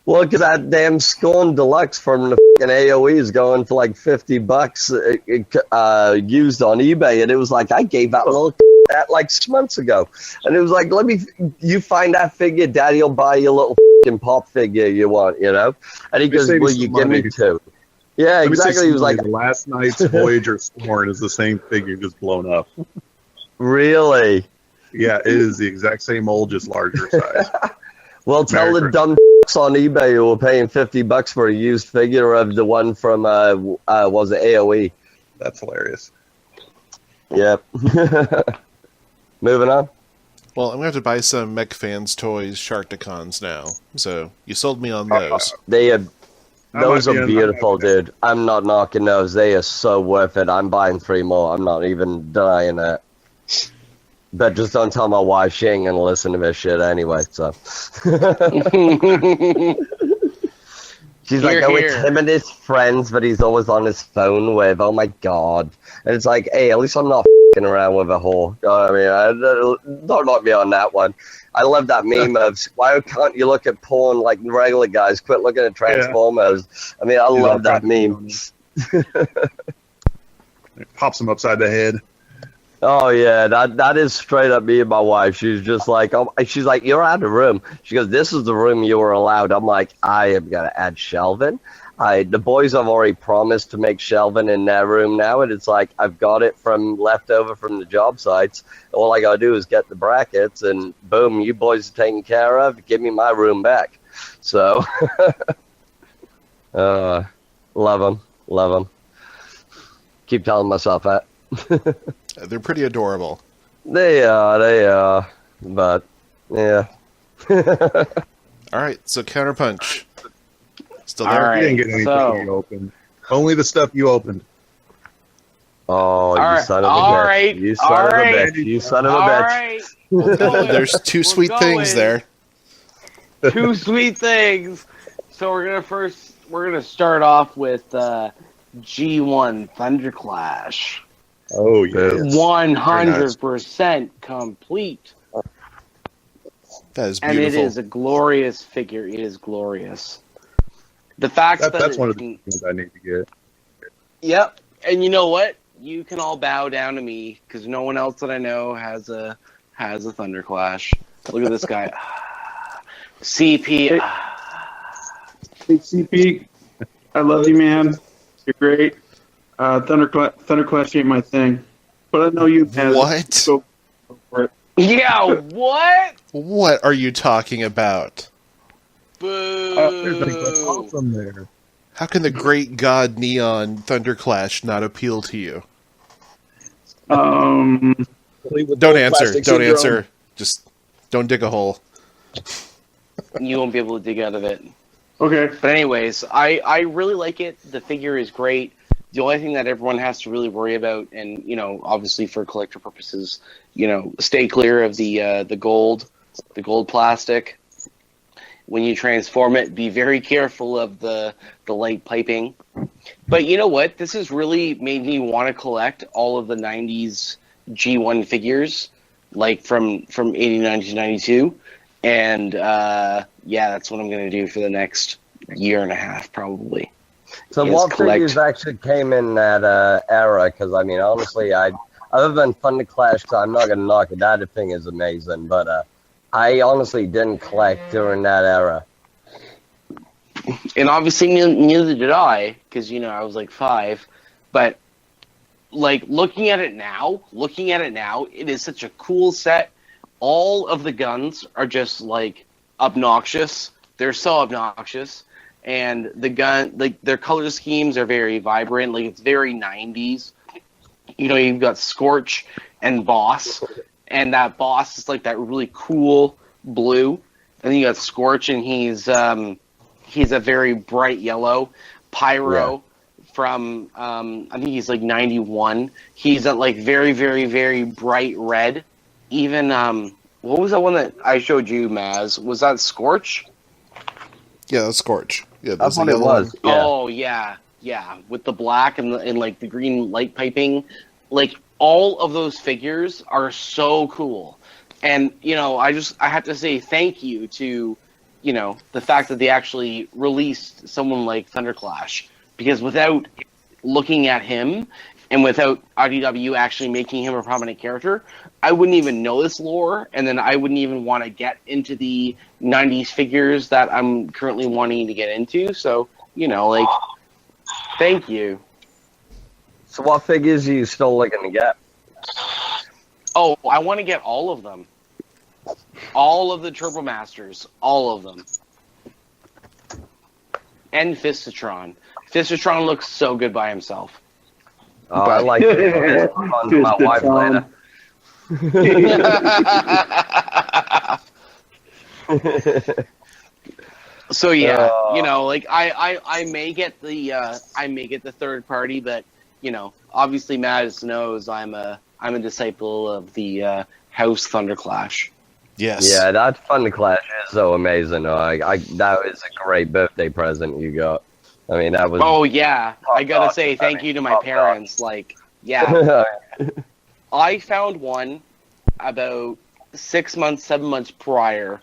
Well, because that damn Scorn Deluxe from the fucking AOE is going for like $50 used on eBay, and it was like I gave that little that like 6 months ago, and it was like, you find that figure, Daddy will buy you a little fucking pop figure you want, you know? And he goes, "Will you give me two?" Yeah, exactly. He was like, last night's Voyager Scorn is the same figure, just blown up. "Really?" Yeah, it is the exact same mold, just larger size. Well, tell the dumb on eBay who were paying $50 for a used figure of the one from was it AOE? That's hilarious. Yep. Moving on. Well, I'm going to have to buy some MechFansToys Sharkticons now. So, you sold me on those. Those are beautiful, dude. I'm not knocking those. They are so worth it. I'm buying 3 more. I'm not even denying that. But just don't tell my wife. She ain't going to listen to this shit anyway, so. She's like, "Oh, it's him and his friends, but he's always on his phone with, oh my god." And it's like, hey, at least I'm not f***ing around with a whore. You know what I mean? Don't knock me on that one. I love that meme of, why can't you look at porn like regular guys? Quit looking at Transformers. Yeah. I mean, I love that meme. It pops him upside the head. Oh yeah, that is straight up me and my wife. She's just like, she's like, "You're out of room." She goes, "This is the room you were allowed." I'm like, "I am gonna add shelving." The boys have already promised to make shelving in their room now, and it's like I've got it from leftover from the job sites. All I gotta do is get the brackets, and boom, you boys are taken care of. Give me my room back. So, love them. Keep telling myself that. They're pretty adorable. They are, but yeah. Alright, so Counterpunch. Still All there? right, You didn't get anything you opened. Only the stuff you opened. Oh, you son of a bitch. You son of a bitch. You son of a bitch. There's 2 sweet things there. 2 sweet things. So we're gonna start off with G1 Thunderclash. Oh, yes. 100% complete. That is And beautiful. it is a glorious figure. It is glorious. The fact That's one of the things I need to get. Yep. And you know what? You can all bow down to me because no one else that I know has a Thunderclash. Look at this guy. CP. Hey, CP, I love you, man. You're great. Thunderclash ain't my thing, but I know you have. What? So go for it. Yeah, what? What are you talking about? Boo. There's awesome there. How can the great god Neon Thunderclash not appeal to you? Don't answer. Don't answer. Just don't dig a hole. You won't be able to dig out of it. Okay. But anyways, I really like it. The figure is great. The only thing that everyone has to really worry about, and obviously for collector purposes, stay clear of the gold plastic. When you transform it, be very careful of the light piping. But you know what? This has really made me want to collect all of the 90s G1 figures, like from 89 to 92. And that's what I'm going to do for the next year and a half, probably. So what figures actually came in that era? Because, I mean, honestly, other than Thunderclash, I'm not going to knock it. That thing is amazing. But I honestly didn't collect during that era. And obviously neither did I, because, I was like 5. But, like, looking at it now, it is such a cool set. All of the guns are just, like, obnoxious. They're so obnoxious. And the gun, like, their color schemes are very vibrant. Like, it's very 90s. You've got Scorch and Boss. And that Boss is, like, that really cool blue. And then you got Scorch, and he's a very bright yellow. Pyro, from I think he's like 91. He's at like very, very, very bright red. Even what was that one that I showed you, Maz? Was that Scorch? Yeah, that's Scorch. Yeah, That's what it was. Yeah. Oh yeah, with the black and like the green light piping. Like all of those figures are so cool. And I have to say thank you to the fact that they actually released someone like Thunderclash, because without looking at him and without IDW actually making him a prominent character, I wouldn't even know this lore, and then I wouldn't even want to get into the 90s figures that I'm currently wanting to get into. So, thank you. So what figures are you still looking to get? Oh, I want to get all of them. All of the Turbo Masters. All of them. And Fistatron. Fistatron looks so good by himself. Oh, I like it. On my wife later. So yeah, I may get the third party, but obviously Maz knows I'm a disciple of the House Thunderclash. Yes. Yeah, that Thunderclash is so amazing. That is a great birthday present you got. I mean, that was. Oh yeah, I gotta say thank you to my parents. Like, yeah, I found one about 6 months, 7 months prior,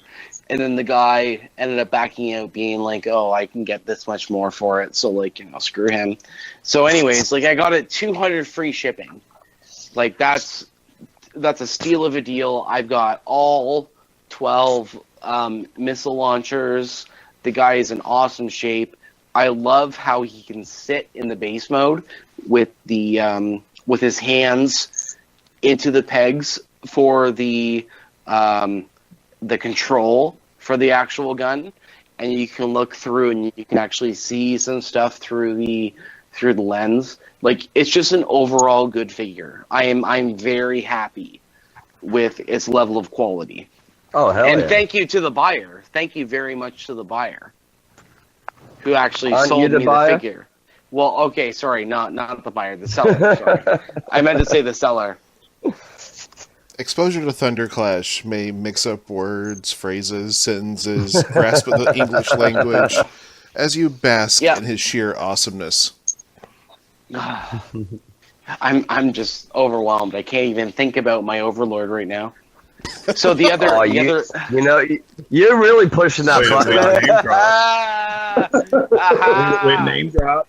and then the guy ended up backing out, being like, "Oh, I can get this much more for it." So screw him. So, anyways, I got it 200 free shipping. Like that's a steal of a deal. I've got all 12 missile launchers. The guy is in awesome shape. I love how he can sit in the base mode with the with his hands into the pegs for the control for the actual gun, and you can look through and you can actually see some stuff through the lens. Like, it's just an overall good figure. I'm very happy with its level of quality. Oh, hell and yeah. thank you to the buyer. Thank you very much to the buyer who actually Aren't sold you the me buyer? the figure. Well, okay, sorry, not the buyer, the seller. Sorry. I meant to say the seller. Exposure to Thunderclash may mix up words, phrases, sentences, grasp of the English language as you bask in his sheer awesomeness. I'm just overwhelmed. I can't even think about my Overlord right now. So the other, you're really pushing that button. Wait, name drop.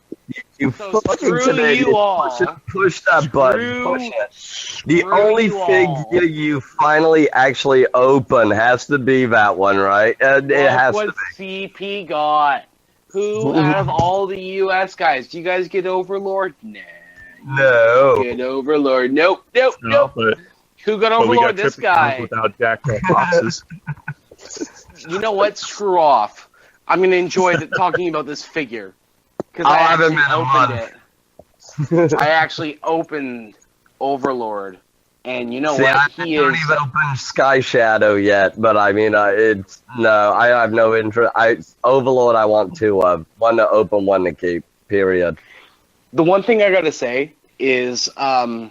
You So fucking screw Canadian. you all. Push that button. Push it. The only you all. figure you finally actually open has to be that one, right? And it has to what be. CP got? Who out of all the US guys? Do you guys get Overlord? Nah. No. Get Overlord. Nope. No, but Who got we Overlord? got This Trypticons guy. without jacked up boxes. You know what? Screw off. I'm going to enjoy talking about this figure. Because I haven't actually opened it. I actually opened Overlord. And you know what? I don't even open Sky Shadow yet, but I mean, I have no interest. Overlord I want two of. One to open, one to keep, period. The one thing I gotta say is, I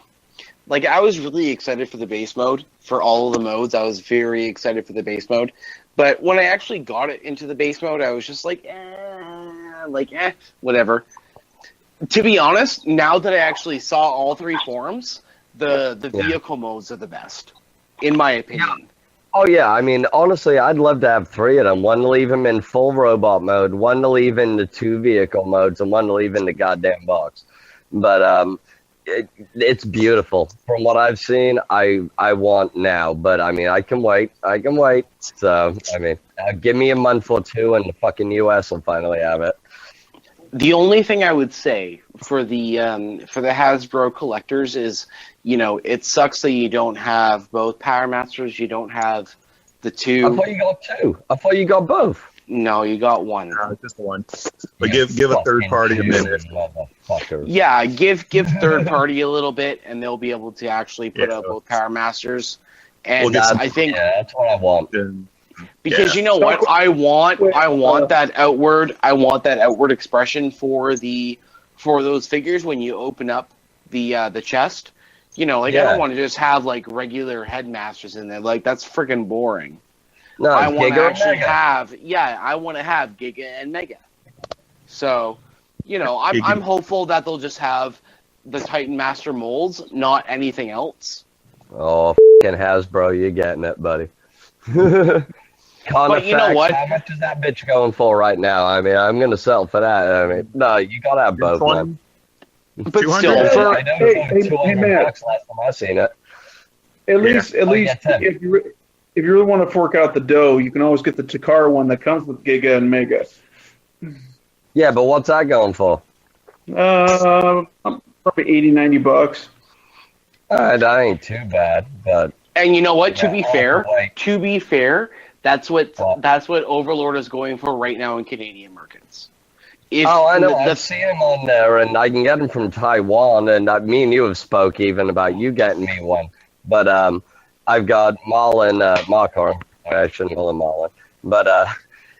was really excited for the base mode, for all of the modes. I was very excited for the base mode. But when I actually got it into the base mode, I was just whatever. To be honest, now that I actually saw all three forms, the vehicle modes are the best, in my opinion. Oh, yeah. I mean, honestly, I'd love to have three of them. One to leave him in full robot mode, one to leave in the two vehicle modes, and one to leave in the goddamn box. But it's beautiful. From what I've seen, I want now. But, I mean, I can wait. So, I mean, give me a month or two, and the fucking U.S. will finally have it. The only thing I would say for the Hasbro collectors is, it sucks that you don't have both Power Masters. You don't have the two. I thought you got two. I thought you got both. No, you got one. No, just one. But give a third party a minute. Yeah, give third party a little bit, and they'll be able to actually put out both Power Masters. And I think that's what I want. Because you know what, I want that outward expression for the for those figures when you open up the chest. You know, like I Yeah. don't want to just have like regular headmasters in there. Like that's freaking boring. No, I want to Giga actually Mega. I want to have Giga and Mega. So, you know, I'm hopeful that they'll just have the Titan Master molds, not anything else. Oh, f***ing Hasbro, you're getting it, buddy. But you know what? How much is that bitch going for right now? I mean, I'm going to sell for that. I mean, no, you got to have both, man. But 200? still, for, I know Hey, it's $200 Matt. last time I seen it. At least, get 10. if you really want to fork out the dough, you can always get the Takara one that comes with Giga and Mega. Yeah, but what's that going for? Probably $80-$90. That ain't too bad, but and you know what? To Yeah, be fair, that's what Overlord is going for right now in Canadian markets. If I know. the- I've seen him on there, and I can get him from Taiwan. And me and you have spoke even about you getting me one. But I've got Marlon Markor. I shouldn't call him Marlon, but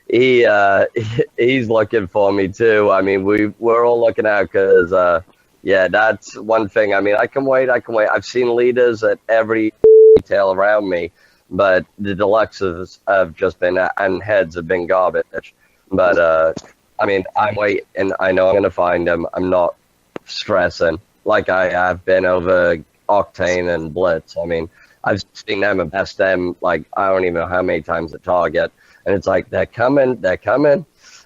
he's looking for me too. I mean, we're all looking out because yeah, that's one thing. I mean, I can wait. I've seen leaders at every retail around me, but the deluxes have just been and heads have been garbage. But I mean, I'm waiting. I know I'm going to find them. I'm not stressing like I have been over Octane and Blitz. I mean, I've seen them and best them like I don't even know how many times at Target, and it's like they're coming,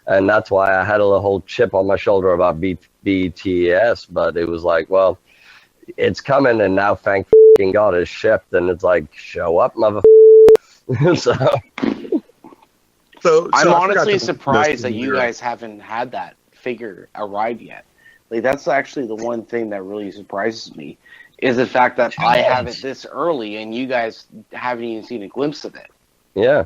and that's why I had a whole chip on my shoulder about BTS. But it was like, well, it's coming, and now thank God it's shipped, and it's like, show up, motherfucker. So I'm I honestly forgot to surprised list that you your- guys haven't had that figure arrive yet. Like that's actually the one thing that really surprises me is the fact that I have it this early and you guys haven't even seen a glimpse of it. Yeah.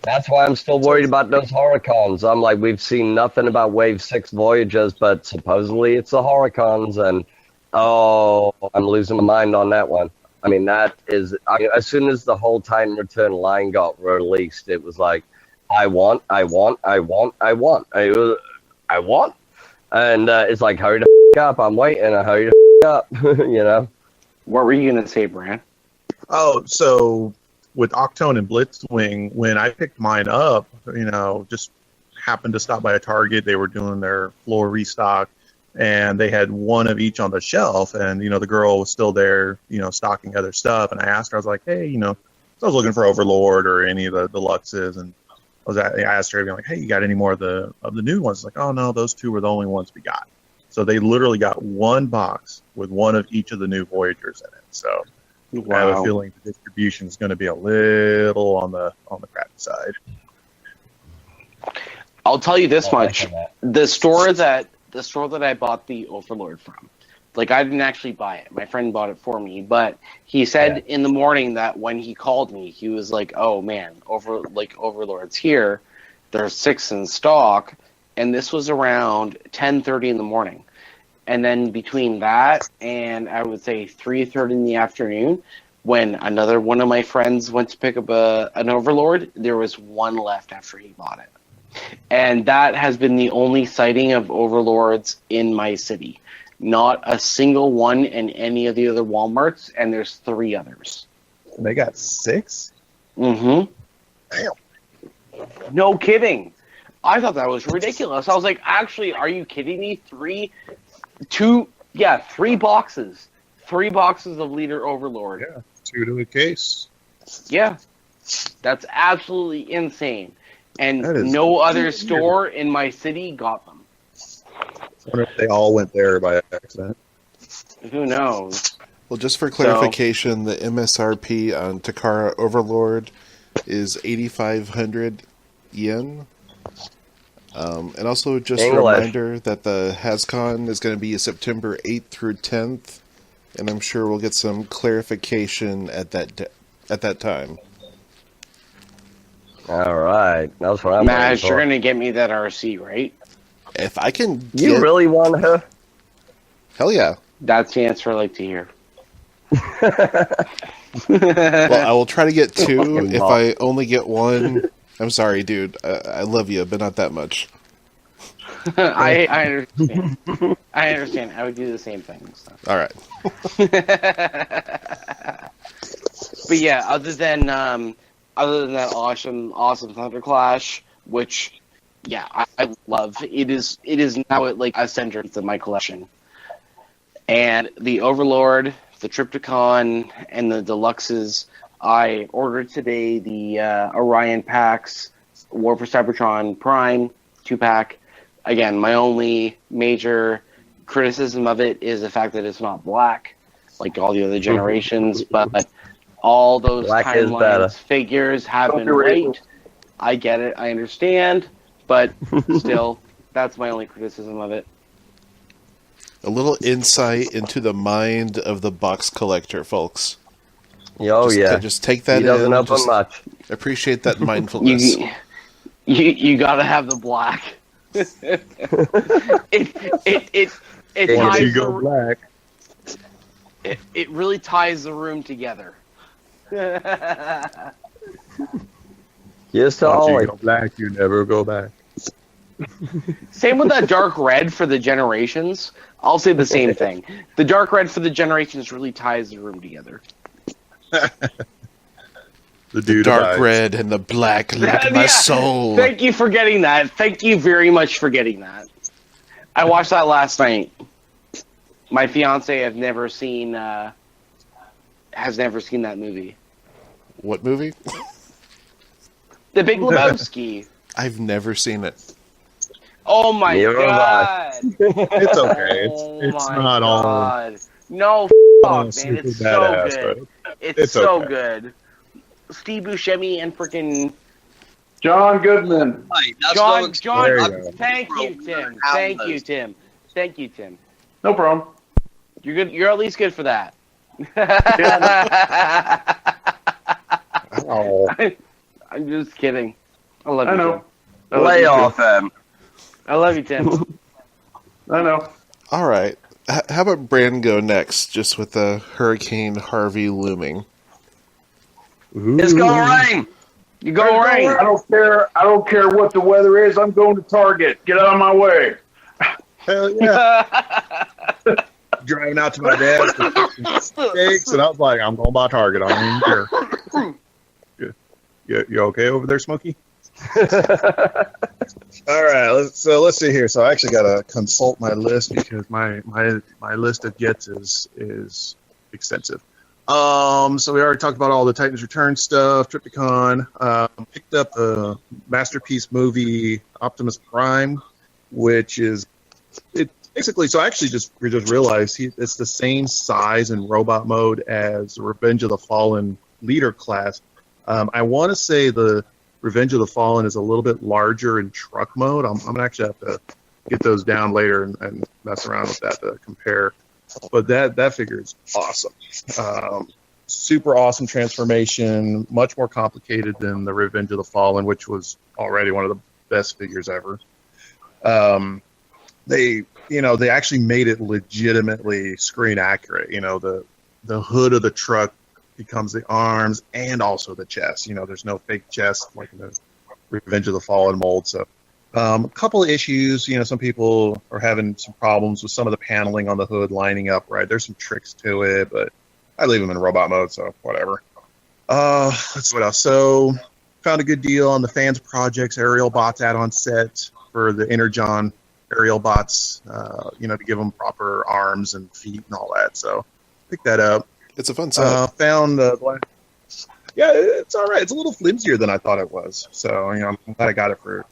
That's why I'm still worried about those Hurricanes. I'm like, we've seen nothing about Wave 6 Voyages, but supposedly it's the Hurricanes, and I'm losing my mind on that one. I mean, as soon as the whole Titan Return line got released, it was like, I want. And it's like, hurry the f*** up. I'm waiting. Hurry the f*** up, you know? What were you going to say, Bran? Oh, so with Octane and Blitzwing, when I picked mine up, just happened to stop by a Target. They were doing their floor restock, and they had one of each on the shelf. And, the girl was still there, stocking other stuff. And I asked her, I was like, hey, so I was looking for Overlord or any of the deluxes. And I asked her, like, hey, you got any more of the new ones? Like, oh, no, those two were the only ones we got. So they literally got one box with one of each of the new Voyagers in it. So I have a feeling the distribution is going to be a little on the crappy side. I'll tell you this much: the store that I bought the Overlord from, like I didn't actually buy it. My friend bought it for me, but he said in the morning that when he called me, he was like, "Oh man, Overlord's here. There's 6 in stock," and this was around 10:30 in the morning. And then between that and I would say 3:30 in the afternoon, when another one of my friends went to pick up an Overlord, there was one left after he bought it. And that has been the only sighting of Overlords in my city. Not a single one in any of the other Walmarts, and there's 3 others. They got 6? Mm-hmm. Damn. No kidding. I thought that was ridiculous. I was like, actually, are you kidding me? 3 boxes. 3 boxes of Leader Overlord. Yeah, 2 to a case. Yeah. That's absolutely insane. And That is no other weird. store in my city got them. I wonder if they all went there by accident. Who knows? Well, just for clarification, the MSRP on Takara Overlord is 8,500 yen. And also just a reminder that the HasCon is going to be September 8th through 10th, and I'm sure we'll get some clarification at that time. All right. That's what I'm Mash, you're going to get me that RC, right? If I can You really want her? Hell yeah. That's the answer I like to hear. Well, I will try to get 2. If I only get 1, I'm sorry, dude. I love you, but not that much. I understand. I understand. I would do the same thing. So. All right. But yeah, other than that awesome Thunderclash, which I love. It is now like a centerpiece of my collection. And the Overlord, the Trypticon, and the Deluxes. I ordered today the Orion Pax, War for Cybertron Prime 2-pack. Again, my only major criticism of it is the fact that it's not black, like all the other generations, but all those Black is better. timelines figures have been white. I get it, I understand, but still, that's my only criticism of it. A little insight into the mind of the box collector, folks. Oh, yeah. Just take that He doesn't in. open Just much. appreciate that mindfulness. You gotta have the black. it Once ties you go black, it really ties the room together. Yes, to once you all. go black, you never go back. Same with that dark red for the generations. I'll say the same thing. The dark red for the generations really ties the room together. The dude Dark eyes. red and the black lick my soul. Thank you for getting that. Thank you very much for getting that. I watched that last night. My fiance has never seen that movie. What movie? The Big Lebowski. I've never seen it. Oh my Neither have god. It's okay. Oh It's my not all. god. No, man. super It's badass, so good. but It's so okay. good. Steve Buscemi and freaking John Goodman. John. There you go. Thank you, Tim. Thank you, Tim. No problem. You're good. You're at least good for that. Oh, I'm just kidding. I love you. I know. Tim. I love Lay you, off Tim. him. I love you, Tim. I know. All right. How about Bran go next, just with the Hurricane Harvey looming? It's gonna rain. You go I right. don't care. I don't care what the weather is. I'm going to Target. Get out of my way. hell yeah. Driving out to my dad's with steaks, and I was like, I'm going to buy Target. I don't even care. You okay over there, Smokey? All right, let's see here. So I actually got to consult my list because my list of gets is extensive. So we already talked about all the Titans Returns stuff, Trypticon. Picked up the masterpiece movie Optimus Prime, which is it basically. So I actually just realized it's the same size and robot mode as the Revenge of the Fallen leader class. I want to say the Revenge of the Fallen is a little bit larger in truck mode. I'm gonna actually have to get those down later and mess around with that to compare. But that figure is awesome. Super awesome transformation, much more complicated than the Revenge of the Fallen, which was already one of the best figures ever. They actually made it legitimately screen accurate. The hood of the truck becomes the arms and also the chest. There's no fake chest like in the Revenge of the Fallen mold. So a couple of issues. Some people are having some problems with some of the paneling on the hood lining up right. There's some tricks to it, but I leave them in robot mode, so whatever. Let's see what else. So found a good deal on the Fansproject's aerial bots add-on set for the Energon aerial bots, to give them proper arms and feet and all that. So pick that up. It's a fun set. Found the yeah, it's all right. It's a little flimsier than I thought it was. So I'm glad I got it for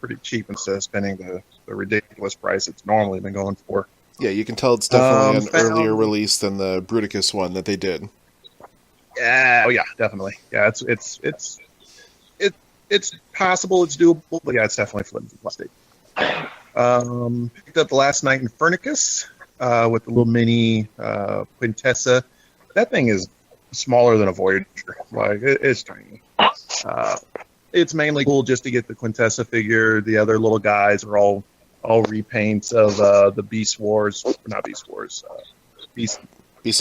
pretty cheap instead of spending the ridiculous price it's normally been going for. Yeah, you can tell it's definitely an earlier release than the Bruticus one that they did. Yeah, oh yeah, definitely. Yeah, it's possible, it's doable, but yeah, it's definitely flimsy plastic. Picked up the Last Night in Infernicus with the little mini Quintessa. That thing is smaller than a Voyager. Like it's tiny. It's mainly cool just to get the Quintessa figure. The other little guys are all repaints of the Beast Wars, not Beast Wars, Beast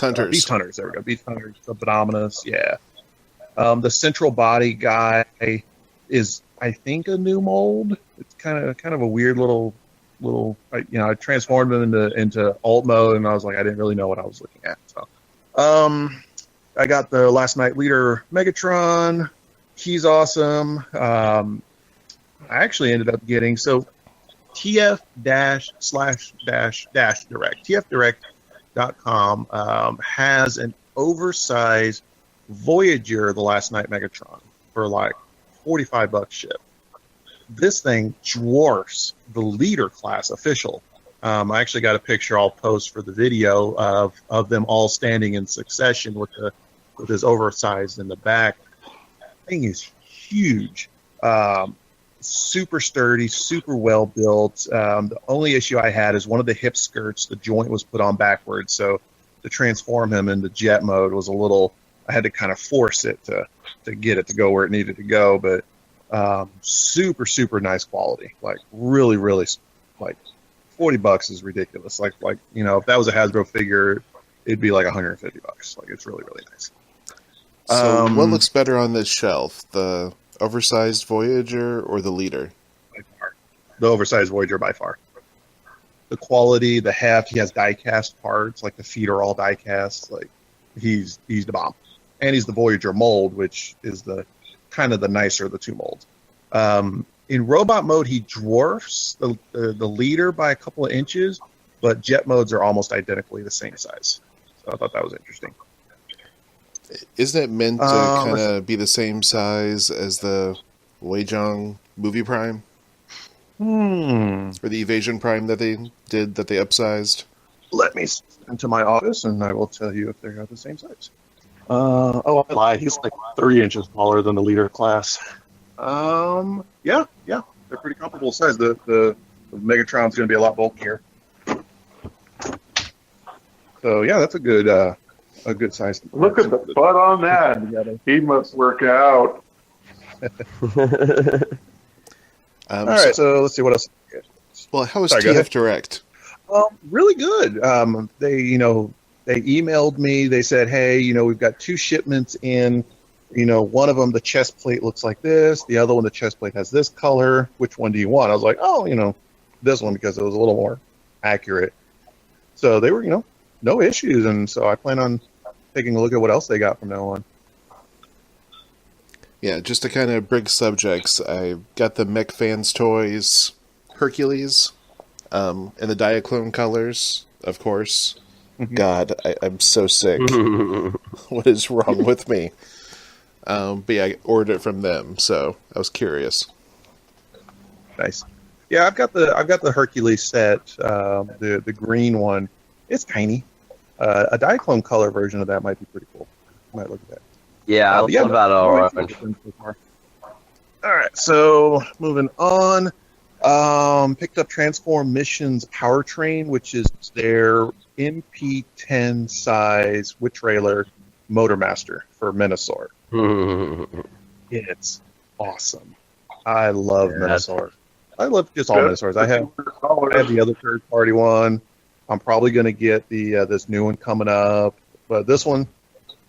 Hunters. Beast Hunters. There we go. Beast Hunters. The Abominus. Yeah. The central body guy is, I think, a new mold. It's kind of a weird little I transformed him into alt mode, and I was like, I didn't really know what I was looking at. So, I got the Last Night Leader Megatron. He's awesome. I actually ended up getting TF-//direct. TFdirect.com has an oversized Voyager, the Last Night Megatron, for like $45 ship. This thing dwarfs the leader class official. I actually got a picture I'll post for the video of them all standing in succession with his oversized in the back. Thing is huge. Super sturdy, super well built. The only issue I had is one of the hip skirts, the joint was put on backwards, so to transform him into jet mode was a little, I had to kind of force it to get it to go where it needed to go, but super, super nice quality. Like really, really, like $40 is ridiculous. Like if that was a Hasbro figure, it'd be like $150. Like it's really, really nice. So what looks better on this shelf, the oversized Voyager or the leader? By far. The oversized Voyager by far. The quality, the heft, he has die-cast parts, like the feet are all die-cast. Like he's the bomb. And he's the Voyager mold, which is the kind of the nicer of the two molds. In robot mode, he dwarfs the leader by a couple of inches, but jet modes are almost identically the same size. So I thought that was interesting. Isn't it meant to kind of be the same size as the Weijong movie Prime? Or the Evasion Prime that they upsized? Let me into my office and I will tell you if they're the same size. I lied. He's like 3 inches smaller than the leader class. Yeah, they're pretty comparable size. The Megatron's going to be a lot bulkier. So yeah, that's a good size. Look at the butt on that. He must work out. All right, so let's see what else. Well, how was TF Direct? Really good. They emailed me. They said, hey, we've got 2 shipments in. One of them, the chest plate looks like this. The other one, the chest plate has this color. Which one do you want? I was like, this one, because it was a little more accurate. So they were, no issues. And so I plan on taking a look at what else they got from now on. Yeah, just to kind of bring subjects, I got the MechFansToys Hercules in the Diaclone colors, of course. God, I'm so sick. What is wrong with me? But yeah, I ordered it from them, so I was curious. Nice. Yeah, I've got the Hercules set, the green one. It's tiny. A Diaclone color version of that might be pretty cool. I might look at that. Yeah, I love that orange. All right, so moving on. Picked up Transform Missions Powertrain, which is their MP10 size with trailer Motormaster for Minosaur. It's awesome. I love Minosaur. I love just all Minosaurs. I have the other third-party one. I'm probably going to get the this new one coming up. But this one,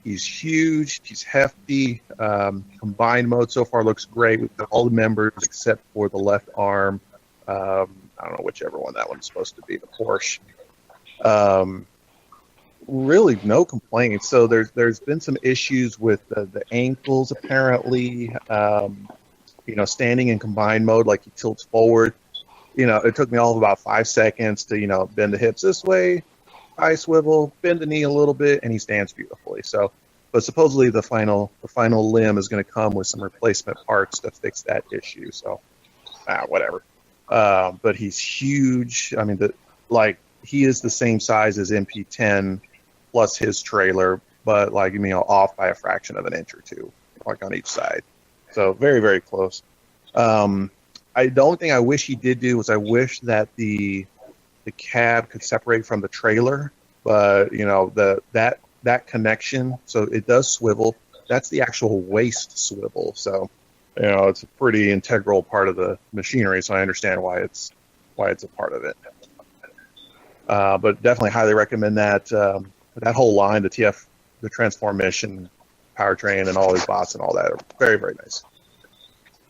he's huge. He's hefty. Combined mode so far looks great with all the members except for the left arm. I don't know whichever one that one's supposed to be, the Porsche. Really no complaints. So there's been some issues with the ankles apparently. Standing in combined mode, like he tilts forward. It took me all of about 5 seconds to bend the hips this way, eye swivel, bend the knee a little bit, and he stands beautifully. So, but supposedly the final limb is going to come with some replacement parts to fix that issue. So, whatever. But he's huge. I mean, he is the same size as MP10 plus his trailer, but off by a fraction of an inch or two, like on each side. So very, very close. The only thing I wish he did do was I wish that the cab could separate from the trailer, but that connection, so it does swivel. That's the actual waist swivel. So it's a pretty integral part of the machinery. So I understand why it's a part of it. But definitely highly recommend that. That whole line, the Transform Mission, Powertrain, and all these bots and all that are very, very nice.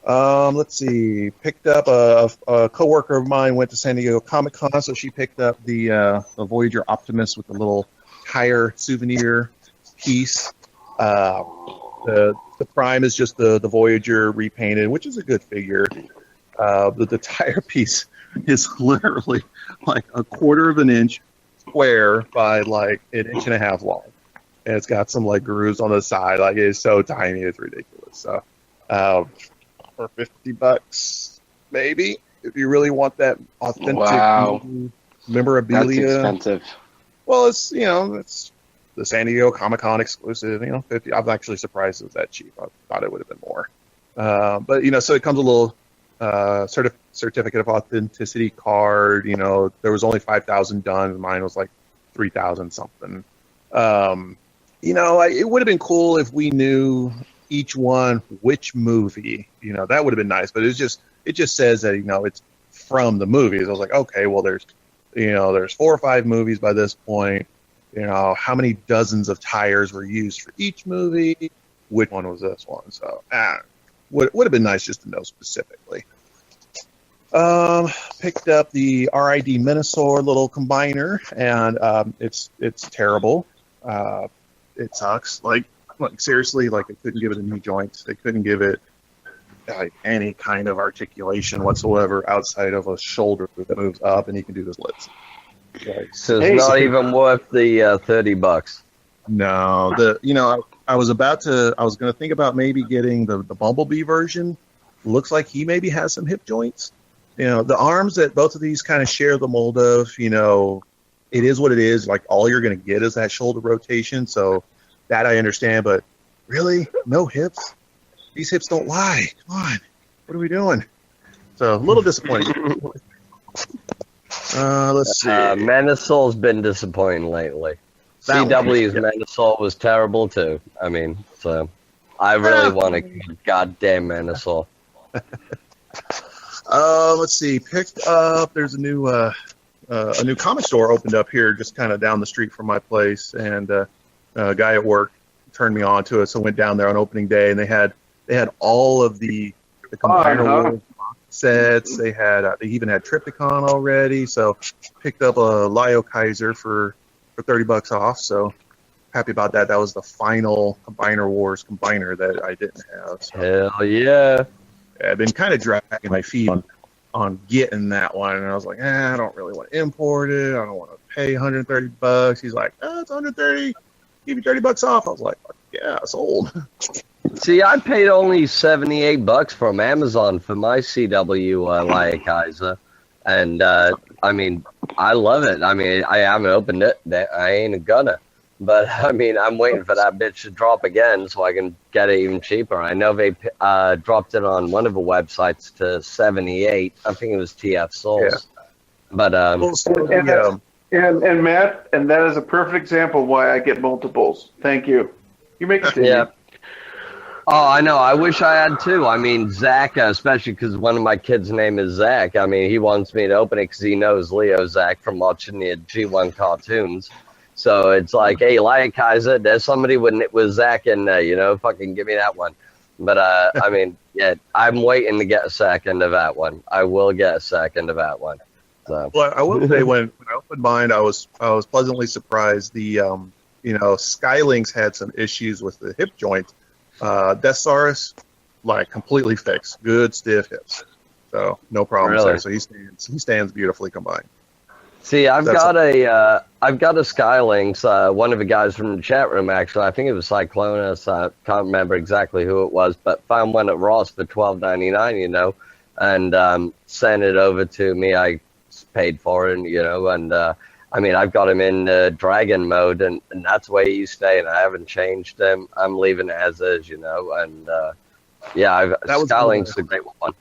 Let's see. Picked up a coworker of mine went to San Diego Comic-Con, so she picked up the Voyager Optimus with the little tire souvenir piece. The Prime is just the Voyager repainted, which is a good figure. The tire piece is literally like a quarter of an inch square by like an inch and a half long, and it's got some like grooves on the side. Like, it's so tiny, it's ridiculous. So for $50, maybe, if you really want that authentic memorabilia. That's expensive. Well, it's it's the San Diego Comic-Con exclusive. $50. I'm actually surprised it was that cheap. I thought it would have been more. But so it comes with a little certificate of authenticity card. There was only 5,000 done. Mine was like 3,000 something. It would have been cool if we knew each one which movie. That would have been nice. But it just says that it's from the movies. I was like, okay, well there's 4 or 5 movies by this point. How many dozens of tires were used for each movie? Which one was this one? So would have been nice just to know specifically. Picked up the RID Minosaur little combiner, and it's terrible. It sucks. Like seriously, like they couldn't give it a new joint. They couldn't give it like any kind of articulation whatsoever outside of a shoulder that moves up, and he can do the splits. So it's not even worth the $30. No, I was going to think about maybe getting the Bumblebee version. Looks like he maybe has some hip joints. The arms that both of these kind of share the mold of, it is what it is. Like, all you're going to get is that shoulder rotation. So that I understand, but really, no hips? These hips don't lie. Come on. What are we doing? So a little disappointing. Let's see. Manosaur's been disappointing lately. CW's Manosaur was terrible too. So I really want a goddamn Manosaur. Let's see. Picked up. There's a new comic store opened up here, just kind of down the street from my place, and a guy at work turned me on to it. So I went down there on opening day, and they had all of the combiner sets. They even had Trypticon already. So picked up a Lio Kaiser for $30 off. So happy about that. That was the final Combiner Wars combiner that I didn't have. So. Hell yeah. I've been kind of dragging my feet on getting that one, and I was like, I don't really want to import it. I don't want to pay $130. He's like, it's $130. Give you $30 off. I was like, yeah, sold. See, I paid only $78 from Amazon for my CW Lio Kaiser, and I love it. I haven't opened it. I ain't gonna. But, I'm waiting for that bitch to drop again so I can get it even cheaper. I know they dropped it on one of the websites to $78. I think it was TF Souls. Yeah. But, and Matt, and that is a perfect example why I get multiples. Thank you. You make it. Yeah. Oh, I know. I wish I had too. Zach, especially because one of my kids' name is Zach. He wants me to open it because he knows Leo Zach from watching the G1 cartoons. So it's like, hey, Lio Kaiser, there's somebody with Zach in there, fucking give me that one. But, yeah, I'm waiting to get a second of that one. I will get a second of that one. So. Well, I will say when I opened mine, I was pleasantly surprised. The, Skylinks had some issues with the hip joint. Deathsaurus, completely fixed. Good, stiff hips. So no problems there. So he stands beautifully combined. See, I've got a Skylinks. One of the guys from the chat room, actually, I think it was Cyclonus. I can't remember exactly who it was, but found one at Ross for $12.99, and sent it over to me. I paid for it, and I've got him in dragon mode, and that's where he's staying. I haven't changed him. I'm leaving it as is, and Skylink's a great one.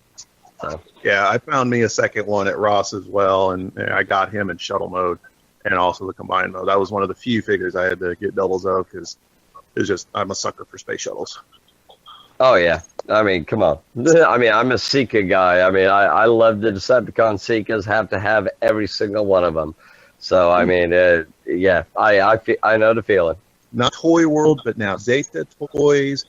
So. Yeah, I found me a second one at Ross as well, and I got him in shuttle mode and also the combined mode. That was one of the few figures I had to get doubles of because I'm a sucker for space shuttles. Oh, yeah. Come on. I'm a Seeker guy. I love the Decepticon Seekers, have to have every single one of them. So, I know the feeling. Not Toy World, but now Zeta Toys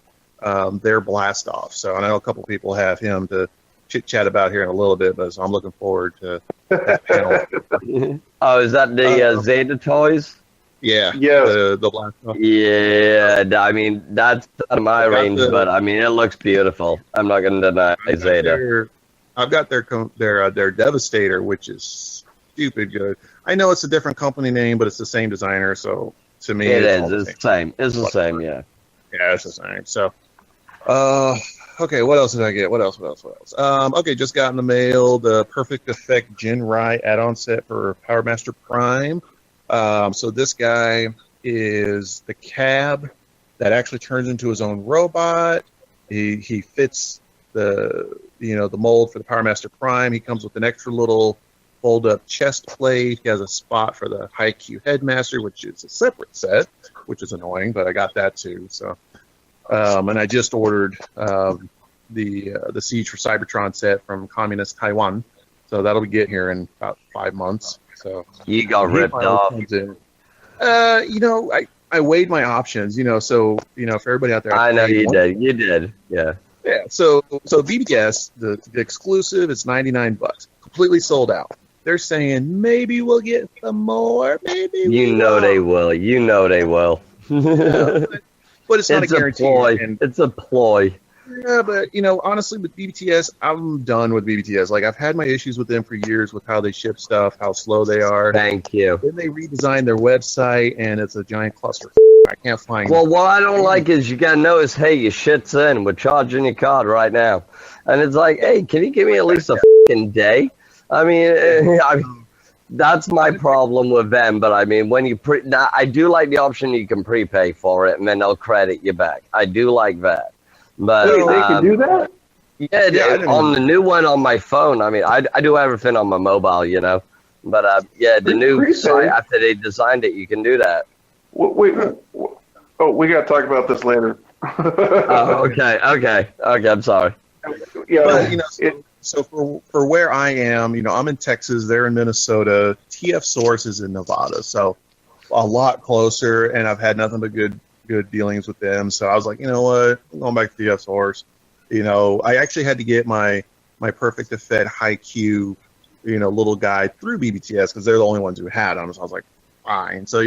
their blast off. So I know a couple people have him to chit chat about here in a little bit, but so I'm looking forward to that panel. Oh, is that the Zeta toys? Yeah, Yes. the blast off. Yeah, I mean that's out of my range, but I mean it looks beautiful. I'm not going to deny Zeta. I've got their Devastator, which is stupid good. I know it's a different company name, but it's the same designer, so to me It's the same. It's the same, yeah. Yeah, it's the same. So, okay, what else did I get? What else? Okay, just got in the mail the Perfect Effect Ginrai add-on set for Power Master Prime. So this guy is the cab that actually turns into his own robot. He fits the mold for the Power Master Prime. He comes with an extra little fold-up chest plate. He has a spot for the Haikyuu Headmaster, which is a separate set, which is annoying, but I got that too. So, and I just ordered the Siege for Cybertron set from Communist Taiwan, so that'll be getting here in about 5 months. So you got ripped off. I weighed my options. So for everybody out there, I know you did. You did, yeah. Yeah. So BBS, the exclusive, is $99, completely sold out. They're saying maybe we'll get some more. Maybe you know they will. You know they will. But it's not a guarantee. It's a ploy. Yeah, but honestly, with BBTS, I'm done with BBTS. Like I've had my issues with them for years with how they ship stuff, how slow they are. Thank you. Then they redesigned their website, and it's a giant cluster. I can't find. Well, what I don't like is you gotta notice, hey, your shit's in. We're charging your card right now, and it's like, hey, can you give me at least a fucking day? I mean, that's my problem with them. But I mean, when you I do like the option you can prepay for it, and then they'll credit you back. I do like that. But they can do that? Yeah, on the new one on my phone. I mean, I do everything on my mobile, But the new site, after they designed it, you can do that. Wait. Oh, we got to talk about this later. Okay. I'm sorry. Yeah, but, so for where I am, I'm in Texas. They're in Minnesota. TF Source is in Nevada, so a lot closer. And I've had nothing but good dealings with them. So I was like, you know what, I'm going back to TF Source. I actually had to get my Perfect Effect Haikyuu, little guy through BBTS because they're the only ones who had them. So I was like, fine. So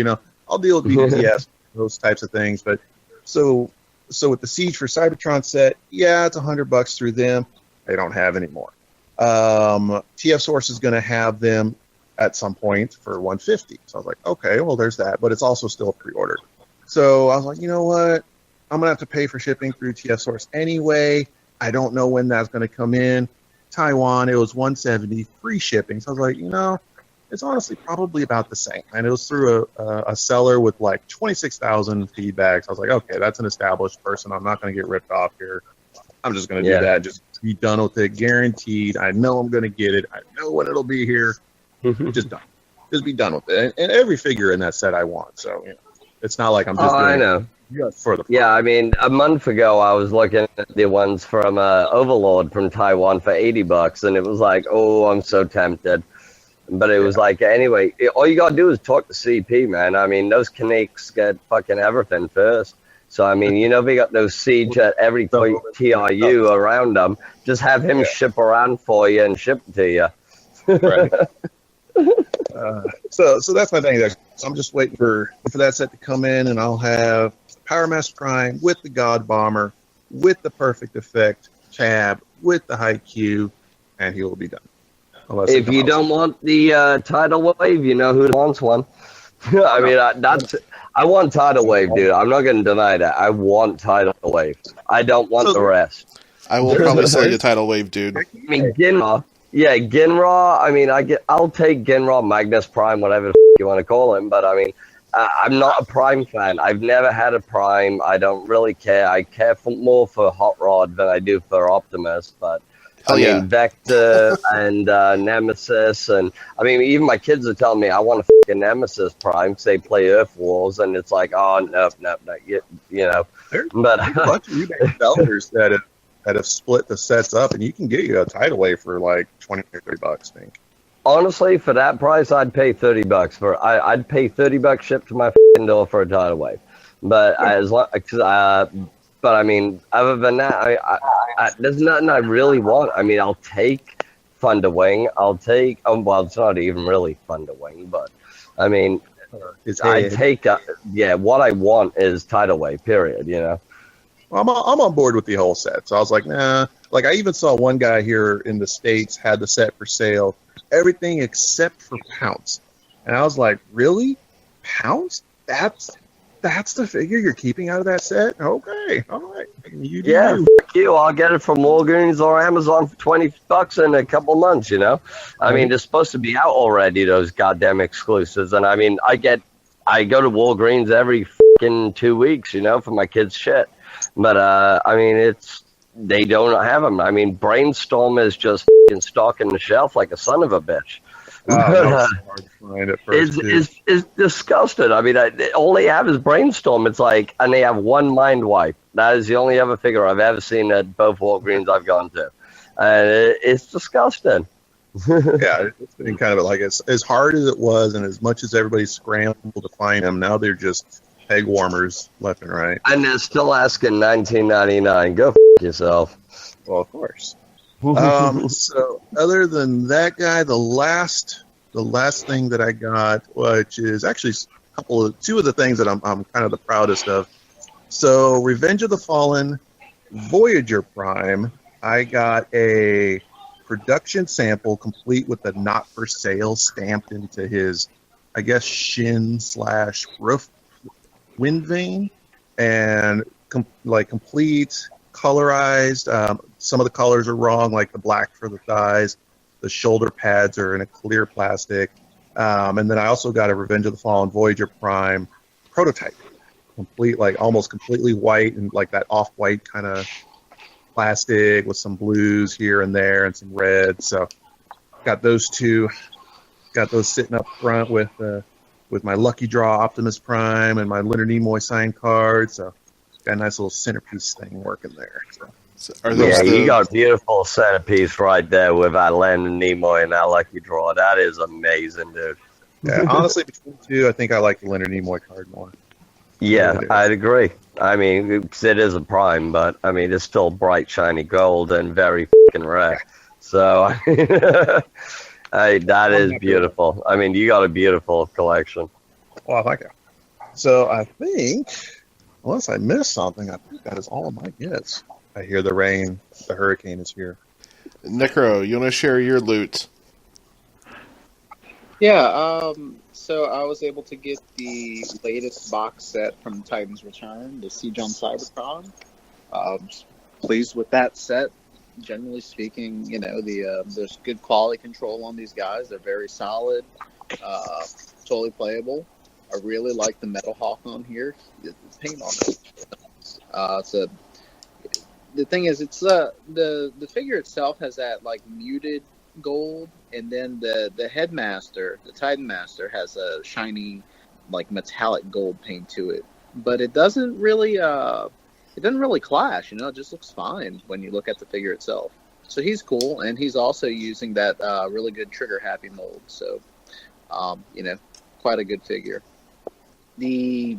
I'll deal with BBTS, those types of things. But so with the Siege for Cybertron set, yeah, it's $100 through them. They don't have any more. TF Source is going to have them at some point for $150. So I was like, okay, well, there's that. But it's also still pre-ordered. So I was like, you know what? I'm going to have to pay for shipping through TF Source anyway. I don't know when that's going to come in. Taiwan, it was $170 free shipping. So I was like, it's honestly probably about the same. And it was through a seller with like 26,000 feedbacks. I was like, okay, that's an established person. I'm not going to get ripped off here. I'm just going to do that. Just be done with it. Guaranteed. I know I'm going to get it. I know when it'll be here. Just done. Just be done with it. And every figure in that set I want. So, it's not like I'm just doing I know. It for the fun. Yeah, I mean, a month ago I was looking at the ones from Overlord from Taiwan for $80, and it was like, oh, I'm so tempted. But it was like, anyway, all you gotta do is talk to CP, man. I mean, those Kaneks get fucking everything first. So, I mean, we got those Siege at every TRU around them. Just have him ship around for you and ship it to you. Right. So that's my thing there. So I'm just waiting for that set to come in, and I'll have Power Master Prime with the God Bomber, with the Perfect Effect Tab, with the Haikyuu, and he will be done. If you don't want the tidal wave, you know who wants one. I mean, I want tidal wave, dude. I'm not going to deny that. I want tidal wave. I don't want the rest. I will probably sell you tidal wave, dude. I mean, Ginra. Yeah, Ginra. I mean, I'll take Ginra, Magnus Prime, whatever the you want to call him. But I mean, I'm not a Prime fan. I've never had a Prime. I don't really care. I care more for Hot Rod than I do for Optimus. But I mean, Vector and Nemesis, and I mean, even my kids are telling me I want a fucking Nemesis Prime because they play Earth Wars, and it's like, oh no, you know. There's but a bunch of eBay sellers that have split the sets up, and you can get you a tidal wave for like $20 or $30, I think. Honestly, for that price, I'd pay $30 for. I'd pay $30 shipped to my fucking door for a tidal wave. But as long, But I mean, other than that, there's nothing I really want. I mean, I'll take Thunderwing. I'll take. Well, it's not even really Thunderwing, but I mean, I take. What I want is Tidal Wave. Period. You know. I'm on board with the whole set. So I was like, nah. Like, I even saw one guy here in the States had the set for sale, everything except for Pounce. And I was like, really? Pounce? That's the figure you're keeping out of that set? Okay, all right. You do you. Fuck you. I'll get it from Walgreens or Amazon for $20 in a couple months, you know? I mean, they're supposed to be out already, those goddamn exclusives. And I mean, I go to Walgreens every fucking 2 weeks, you know, for my kids' shit. But, I mean, they don't have them. I mean, Brainstorm is just fucking stalking the shelf like a son of a bitch. Hard to find at first, It's disgusting. I mean, all they have is Brainstorm. It's like, and they have one Mind Wipe. That is the only other figure I've ever seen at both Walgreens I've gone to. And it's disgusting. Yeah, it's been kind of like, as hard as it was and as much as everybody scrambled to find them, now they're just peg warmers left and right. And they're still asking $19.99. Go f*** yourself. Well, of course. So other than that guy, the last thing that I got, which is actually two of the things that I'm kind of the proudest of. So Revenge of the Fallen, Voyager Prime, I got a production sample complete with the not for sale stamped into his, I guess, shin/roof wind vane, and complete colorized. Some of the colors are wrong, like the black for the thighs. The shoulder pads are in a clear plastic. And then I also got a Revenge of the Fallen Voyager Prime prototype, complete, like almost completely white and like that off-white kind of plastic with some blues here and there and some red. So got those two. Got those sitting up front with my Lucky Draw Optimus Prime and my Leonard Nimoy signed card. So got a nice little centerpiece thing working there. So are those you got a beautiful centerpiece right there with that Leonard Nimoy and that Lucky Draw. That is amazing, dude. Yeah, honestly, between the two, I think I like the Leonard Nimoy card more. Yeah, I'd agree. I mean, it is a Prime, but I mean, it's still bright, shiny gold and very fucking rare. So, that is beautiful. I mean, you got a beautiful collection. Well, I like it. So I think, unless I missed something, I think that is all of my gets. I hear the rain. The hurricane is here. Necro, you want to share your loot? Yeah, so I was able to get the latest box set from Titans Return, the G1 Scorponok. Pleased with that set. Generally speaking, you know, there's good quality control on these guys. They're very solid, totally playable. I really like the Metal Hawk on here. The paint on it. The thing is, it's the figure itself has that like muted gold, and then the headmaster, the Titan Master, has a shiny like metallic gold paint to it. But it doesn't really clash. You know, it just looks fine when you look at the figure itself. So he's cool, and he's also using that really good trigger happy mold. So you know, quite a good figure. The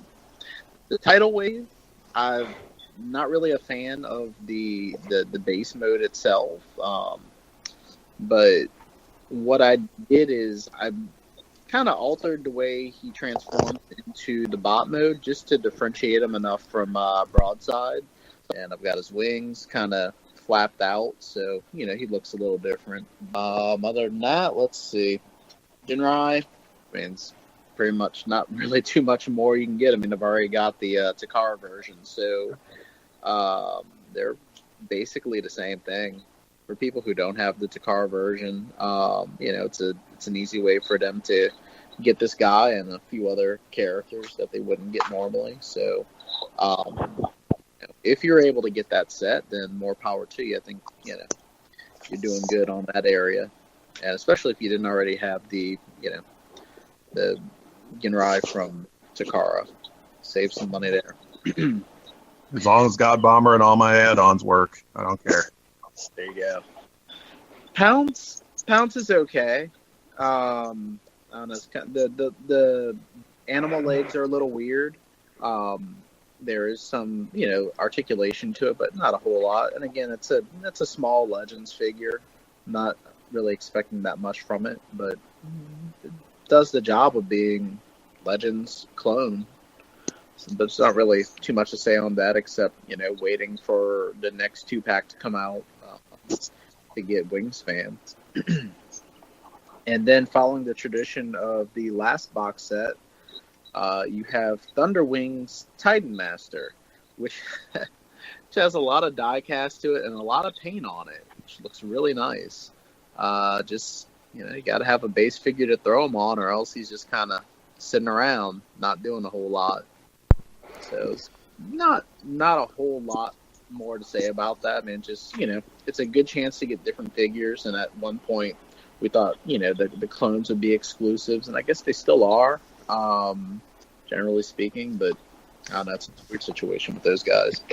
tidal wave, I'm not really a fan of the base mode itself, but what I did is I kind of altered the way he transforms into the bot mode just to differentiate him enough from Broadside, and I've got his wings kind of flapped out, so you know he looks a little different. Other than that, let's see, Ginrai, I mean, it's pretty much not really too much more you can get. I mean, I've already got the Takara version, so they're basically the same thing. For people who don't have the Takara version, you know, it's an easy way for them to get this guy and a few other characters that they wouldn't get normally. So, if you're able to get that set, then more power to you. I think, you know, you're doing good on that area, and especially if you didn't already have the Ginrai from Takara, save some money there. As long as God Bomber and all my add-ons work, I don't care. There you go. Pounce is okay. I don't know, the animal legs are a little weird. there is some, articulation to it, but not a whole lot. And again, it's a small Legends figure. Not really expecting that much from it, but it does the job of being Legends clone. So there's not really too much to say on that, except waiting for the next 2-pack to come out to get Wingspan. And then, following the tradition of the last box set, you have Thunderwing's Titan Master, which has a lot of die cast to it and a lot of paint on it, which looks really nice. You got to have a base figure to throw him on, or else he's just kind of sitting around, not doing a whole lot. So it's not a whole lot more to say about that. I mean, just it's a good chance to get different figures. And at one point, we thought the clones would be exclusives, and I guess they still are, generally speaking. But I don't know, it's a weird situation with those guys.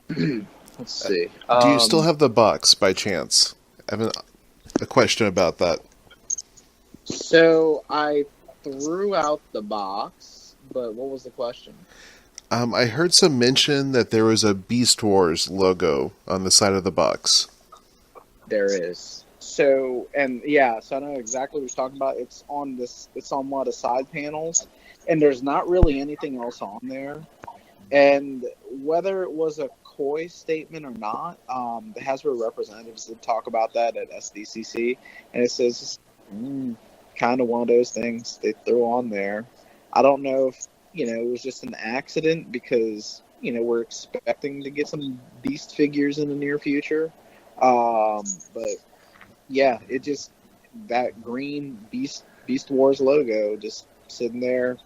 Let's see. Do you still have the box by chance? I have a question about that. So I threw out the box, but what was the question? I heard some mention that there was a Beast Wars logo on the side of the box. There is. So I know exactly what you're talking about. It's on one of the side panels, and there's not really anything else on there. And whether it was a coy statement or not, the Hasbro representatives did talk about that at SDCC, and it says kind of one of those things they threw on there. I don't know if it was just an accident, because we're expecting to get some Beast figures in the near future. But yeah, it just, that green Beast Wars logo just sitting there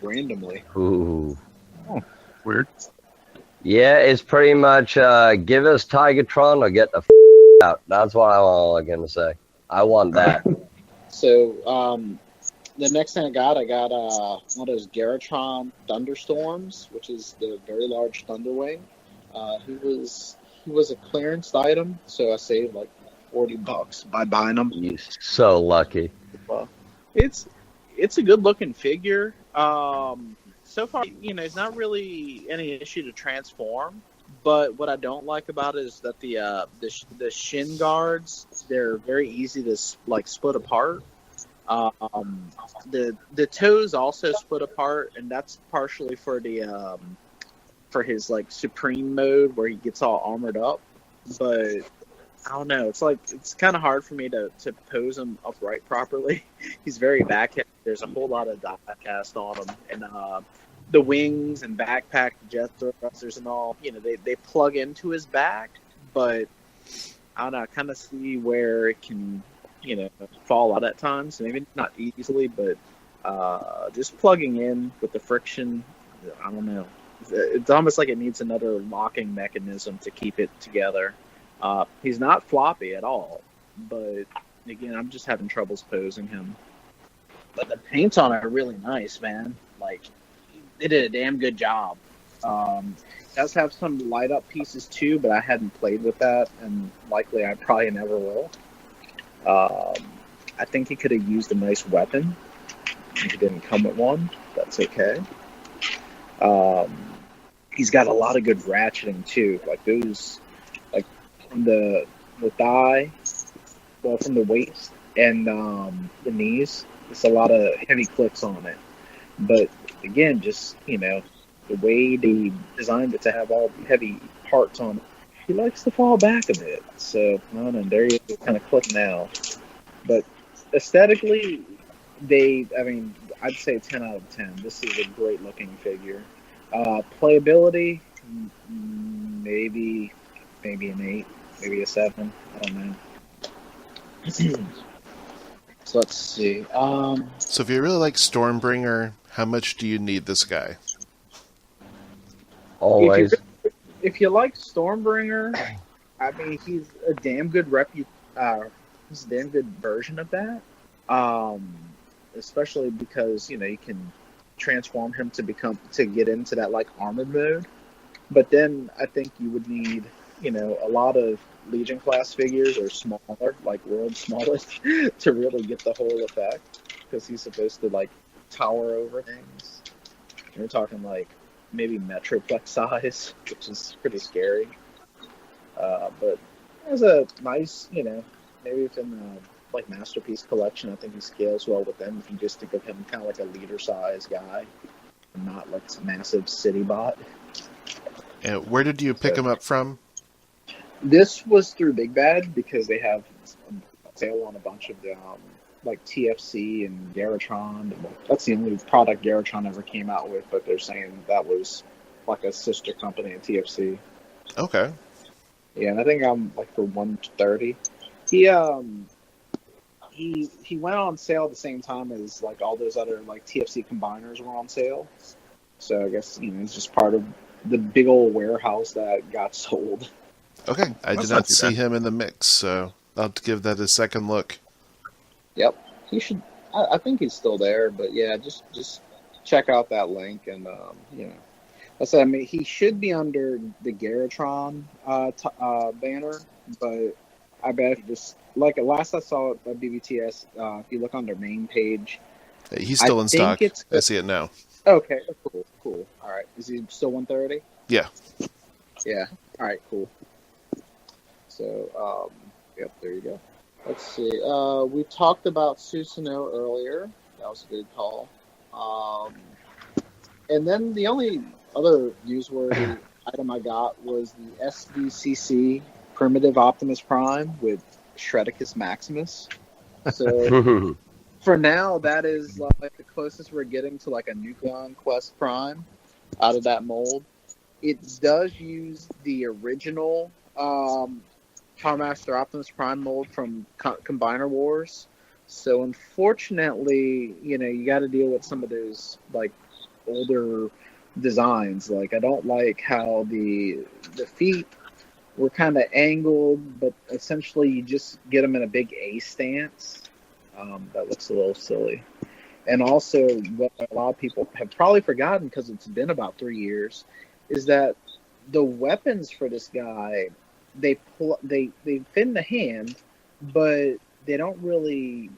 randomly. Ooh. Oh, weird. Yeah, it's pretty much give us Tigatron or get the out. That's what I'm going to say. I want that. So, the next thing I got one of those Galvatron Thunderstorms, which is the very large Thunderwing. He was a clearance item, so I saved like $40 by buying them. You're so lucky. It's a good looking figure. So far, it's not really any issue to transform. But what I don't like about it is that the shin guards, they're very easy to split apart. The toes also split apart, and that's partially for for his Supreme mode where he gets all armored up. But I don't know, it's kind of hard for me to pose him upright properly. He's very back heavy. There's a whole lot of die cast on him, and the wings and backpack, jet thrusters and all, they plug into his back, but I don't know, I kind of see where it can fall out at times. Maybe not easily, but just plugging in with the friction, I don't know. It's almost like it needs another locking mechanism to keep it together. He's not floppy at all, but again, I'm just having troubles posing him. But the paints on it are really nice, man. They did a damn good job. It does have some light up pieces too, but I hadn't played with that, and likely I probably never will. I think he could have used a nice weapon. He didn't come with one. That's okay. He's got a lot of good ratcheting too. From the thigh, from the waist and the knees. It's a lot of heavy clicks on it. But again, just the way they designed it to have all the heavy parts on it, he likes to fall back a bit. So there you go, kind of click now. But aesthetically, I'd say 10 out of 10. This is a great looking figure. Playability, maybe an 8, maybe a 7. I don't know. So let's see. So if you really like Stormbringer, how much do you need this guy? Always. If you like Stormbringer, he's a damn good he's a damn good version of that. Especially because you can transform him to get into that armored mode. But then I think you would need a lot of Legion class figures or smaller, world's smallest, to really get the whole effect, because he's supposed to tower over things. You're talking maybe Metroplex size, which is pretty scary. But as a nice, maybe within the like masterpiece collection, I think he scales well with them. If you just think of him kind of like a leader size guy, and not like some massive city bot. And where did you pick him up from? This was through Big Bad because they have a sale on a bunch of the like TFC and Garrotron. That's the only product Garrotron ever came out with, but they're saying that was like a sister company at TFC. Okay. Yeah, and I think I'm like for $130. He went on sale at the same time as like all those other like TFC combiners were on sale. So I guess it's just part of the big old warehouse that got sold. Okay, I did not see him in the mix, so I'll have to give that a second look. Yep, he should. I think he's still there, but yeah, just check out that link and I said, he should be under the Garrotron banner, but I bet if you just like last I saw it at BBTS, if you look on their main page, he's still in stock. I see it now. Okay, cool. All right, is he still 130? Yeah. Yeah. All right, cool. So, yep, there you go. Let's see. We talked about Susanoo earlier. That was a good call. And then the only other newsworthy item I got was the SDCC Primitive Optimus Prime with Shredicus Maximus. So for now, that is like the closest we're getting to like a Nucleon Quest Prime out of that mold. It does use the original Power Master Optimus Prime mold from Combiner Wars. So unfortunately, you got to deal with some of those like older designs. Like I don't like how the feet were kind of angled, but essentially you just get them in a big A stance. That looks a little silly. And also, what a lot of people have probably forgotten because it's been about 3 years, is that the weapons for this guy, they fit in the hand, but they're not really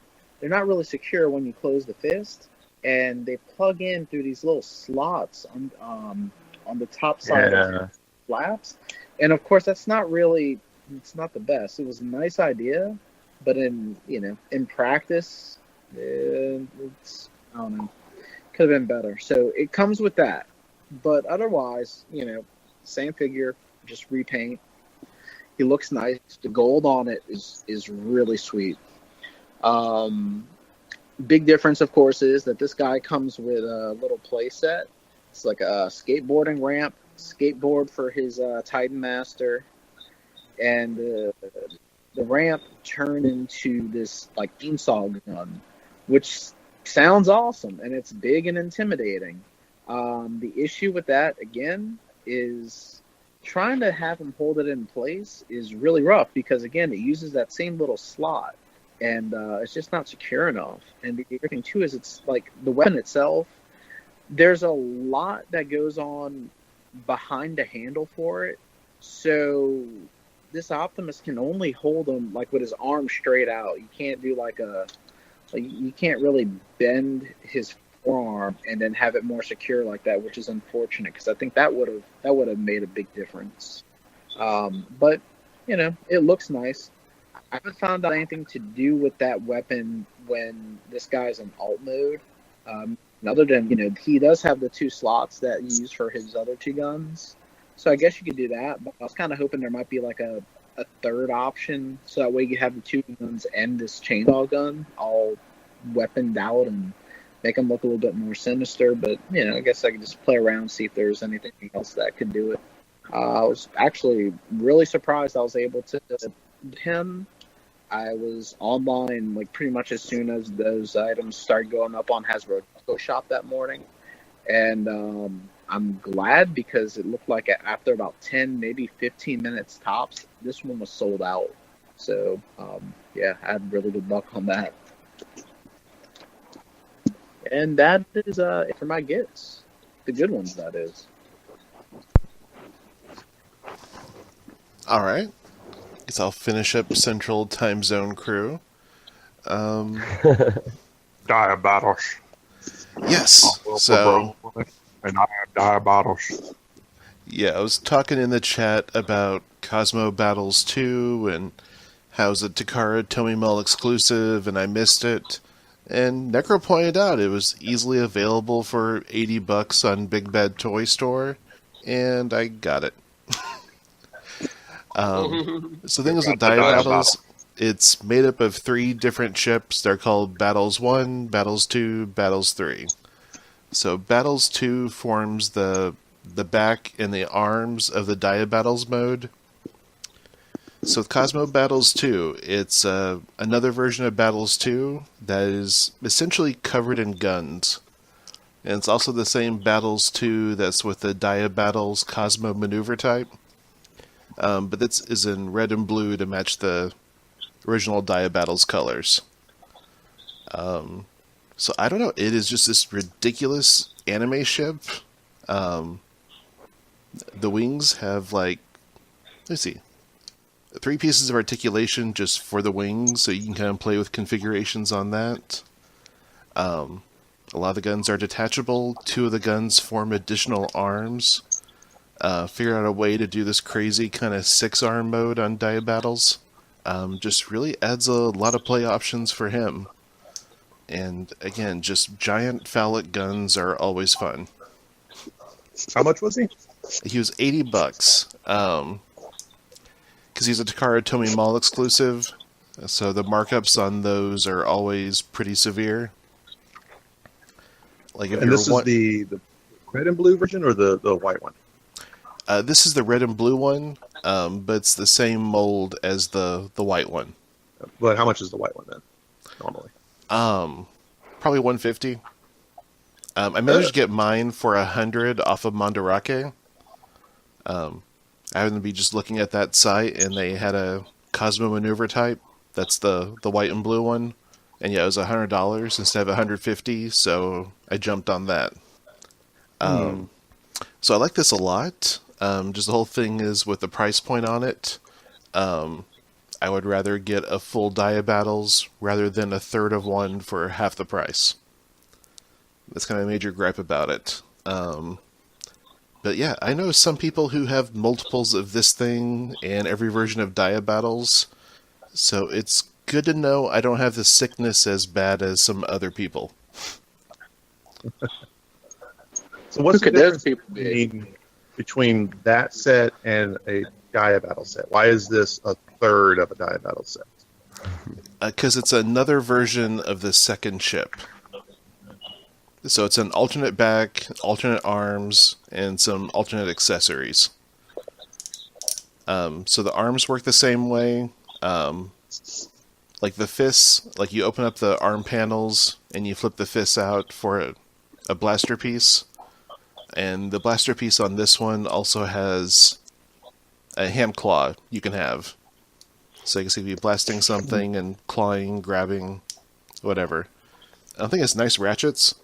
secure when you close the fist, and they plug in through these little slots on the top side of the flaps. And of course, it's not the best. It was a nice idea, but in practice, it's, I don't know, could have been better. So it comes with that, but otherwise, same figure, just repaint. He looks nice. The gold on it is really sweet. Big difference, of course, is that this guy comes with a little play set. It's like a skateboarding ramp, skateboard for his Titan Master, and the ramp turned into this like chainsaw gun, which sounds awesome, and it's big and intimidating. The issue with that, again, is trying to have him hold it in place is really rough because, again, it uses that same little slot, and it's just not secure enough. And the other thing, too, is it's like the weapon itself, there's a lot that goes on behind the handle for it. So this Optimus can only hold him like with his arm straight out. You can't do you can't really bend his forearm and then have it more secure like that, which is unfortunate because I think that would have made a big difference. But it looks nice. I haven't found out anything to do with that weapon when this guy's in alt mode. Other than he does have the 2 slots that you use for his other 2 guns. So I guess you could do that, but I was kind of hoping there might be like a third option, so that way you have the 2 guns and this chainsaw gun all weaponed out and make them look a little bit more sinister. But I guess I could just play around and see if there's anything else that could do it. I was actually really surprised I was able to him. I was online like pretty much as soon as those items started going up on Hasbro Shop that morning, and I'm glad because it looked like after about 10, maybe 15 minutes tops, this one was sold out. So I had really good luck on that. And that is it for my gets. The good ones, that is. All right. Guess I'll finish up Central Time Zone Crew. Diabatos. Yes. So and I am Diabottles. Yeah, I was talking in the chat about Cosmo Battles 2 and how's a Takara Tomimel exclusive, and I missed it. And Necro pointed out it was easily available for $80 on Big Bad Toy Store, and I got it. So the thing is with Dia Battles, it's made up of 3 different chips. They're called Battles 1, Battles 2, Battles 3. So Battles 2 forms the back and the arms of the Dia Battles mode. So with Cosmo Battles 2, it's another version of Battles 2 that is essentially covered in guns. And it's also the same Battles 2 that's with the Dia Battles Cosmo Maneuver type. But this is in red and blue to match the original Dia Battles colors. So I don't know, it is just this ridiculous anime ship. The wings have let's see, 3 pieces of articulation just for the wings, so you can kind of play with configurations on that. A lot of the guns are detachable. 2 of the guns form additional arms. Figured out a way to do this crazy kind of 6-arm mode on Dia Battles. Just really adds a lot of play options for him. And again, just giant phallic guns are always fun. How much was he? He was $80. Because he's a Takara Tomy Mall exclusive, so the markups on those are always pretty severe. Like if and this is the red and blue version or the white one? This is the red and blue one, but it's the same mold as the white one. But how much is the white one then, normally? Probably $150. I managed to get mine for $100 off of Mandarake. I happened to be just looking at that site, and they had a Cosmo Maneuver type. That's the white and blue one. And yeah, it was $100 instead of $150, so I jumped on that. So I like this a lot. Just the whole thing is with the price point on it. I would rather get a full Dia Battles rather than a third of one for half the price. That's kind of a major gripe about it. But yeah, I know some people who have multiples of this thing and every version of Dia Battles, so it's good to know I don't have the sickness as bad as some other people. So what's the Who could those difference people be? between that set and a Dia Battle set? Why is this a third of a Dia Battle set? Because it's another version of the second chip. So it's an alternate back, alternate arms, and some alternate accessories. So the arms work the same way. Like the fists, like you open up the arm panels and you flip the fists out for a blaster piece. And the blaster piece on this one also has a hand claw you can have. So you can see if you're blasting something and clawing, grabbing, whatever. I think it's nice ratchets.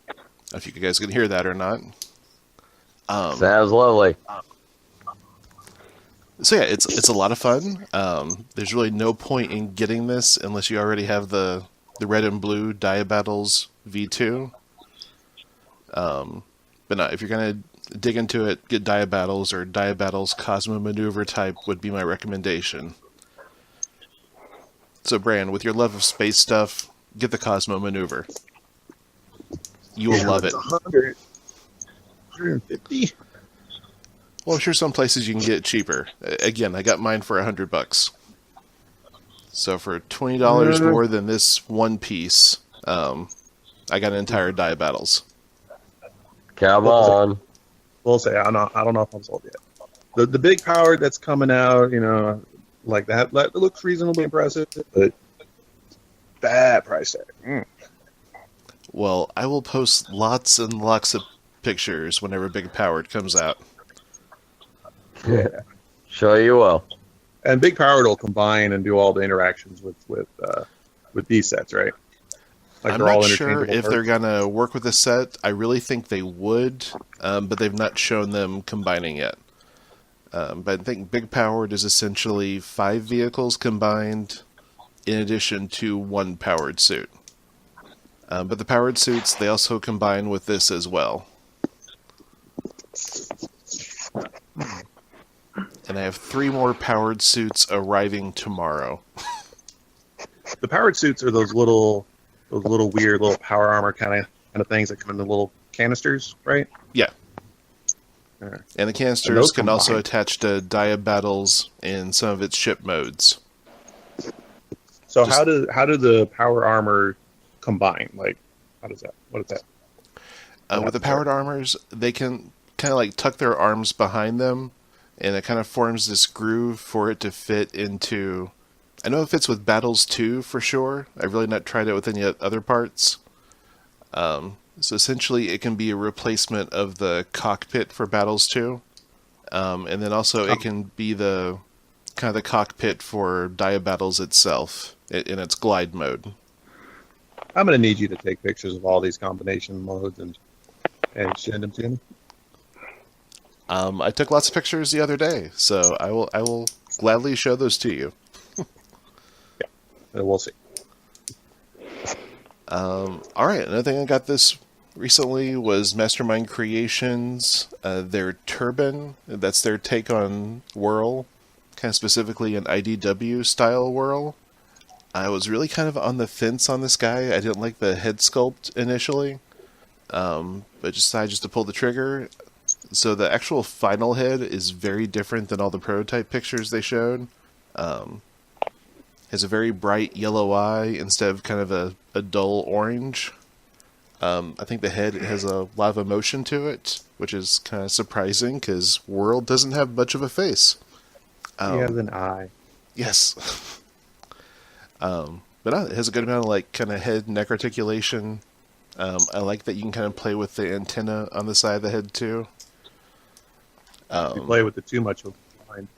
I don't know if you guys can hear that or not. Sounds lovely. So yeah, it's a lot of fun. There's really no point in getting this unless you already have the red and blue Dia Battles V2. But no, if you're gonna dig into it, get Dia Battles or Dia Battles Cosmo Maneuver type would be my recommendation. So Bran, with your love of space stuff, get the Cosmo Maneuver. You will love it. 100, 150. Well, I'm sure some places you can get it cheaper. Again, I got mine for $100. So for $20 more than this one piece, I got an entire Dia Battles. Come on. We'll say I don't know if I'm sold yet. The big power that's coming out, like that looks reasonably impressive, but that price tag. Well, I will post lots and lots of pictures whenever Big Powered comes out. Yeah. Sure you will. And Big Powered will combine and do all the interactions with these sets, right? Like I'm they're all not sure interchangeable if they're going to work with this set. I really think they would, but they've not shown them combining yet. But I think Big Powered is essentially 5 vehicles combined in addition to one powered suit. But the powered suits, they also combine with this as well. And I have 3 more powered suits arriving tomorrow. The powered suits are those little weird little power armor kind of things that come in the little canisters, right? Yeah. Alright. And the canisters can also attach to Dia Battles in some of its ship modes. So how do the power armor combine? Like, what is that? With the powered armors, they can kind of like tuck their arms behind them, and it kind of forms this groove for it to fit into... I know it fits with Battles 2 for sure. I've really not tried it with any other parts. So essentially, it can be a replacement of the cockpit for Battles 2. And then also it can be the kind of the cockpit for Dia Battles itself in its glide mode. I'm going to need you to take pictures of all these combination modes and send them to me. I took lots of pictures the other day, so I will gladly show those to you. We'll see. All right, another thing I got this recently was Mastermind Creations, their Turban. That's their take on Whirl, kind of specifically an IDW style Whirl. I was really kind of on the fence on this guy. I didn't like the head sculpt initially, but decided just to pull the trigger. So the actual final head is very different than all the prototype pictures they showed. Has a very bright yellow eye instead of kind of a dull orange. I think the head has a lot of emotion to it, which is kind of surprising because Whirl doesn't have much of a face. He has an eye. Yes. But it has a good amount of like kind of head neck articulation. I like that you can kind of play with the antenna on the side of the head too. You play with it too much, you'll be blind.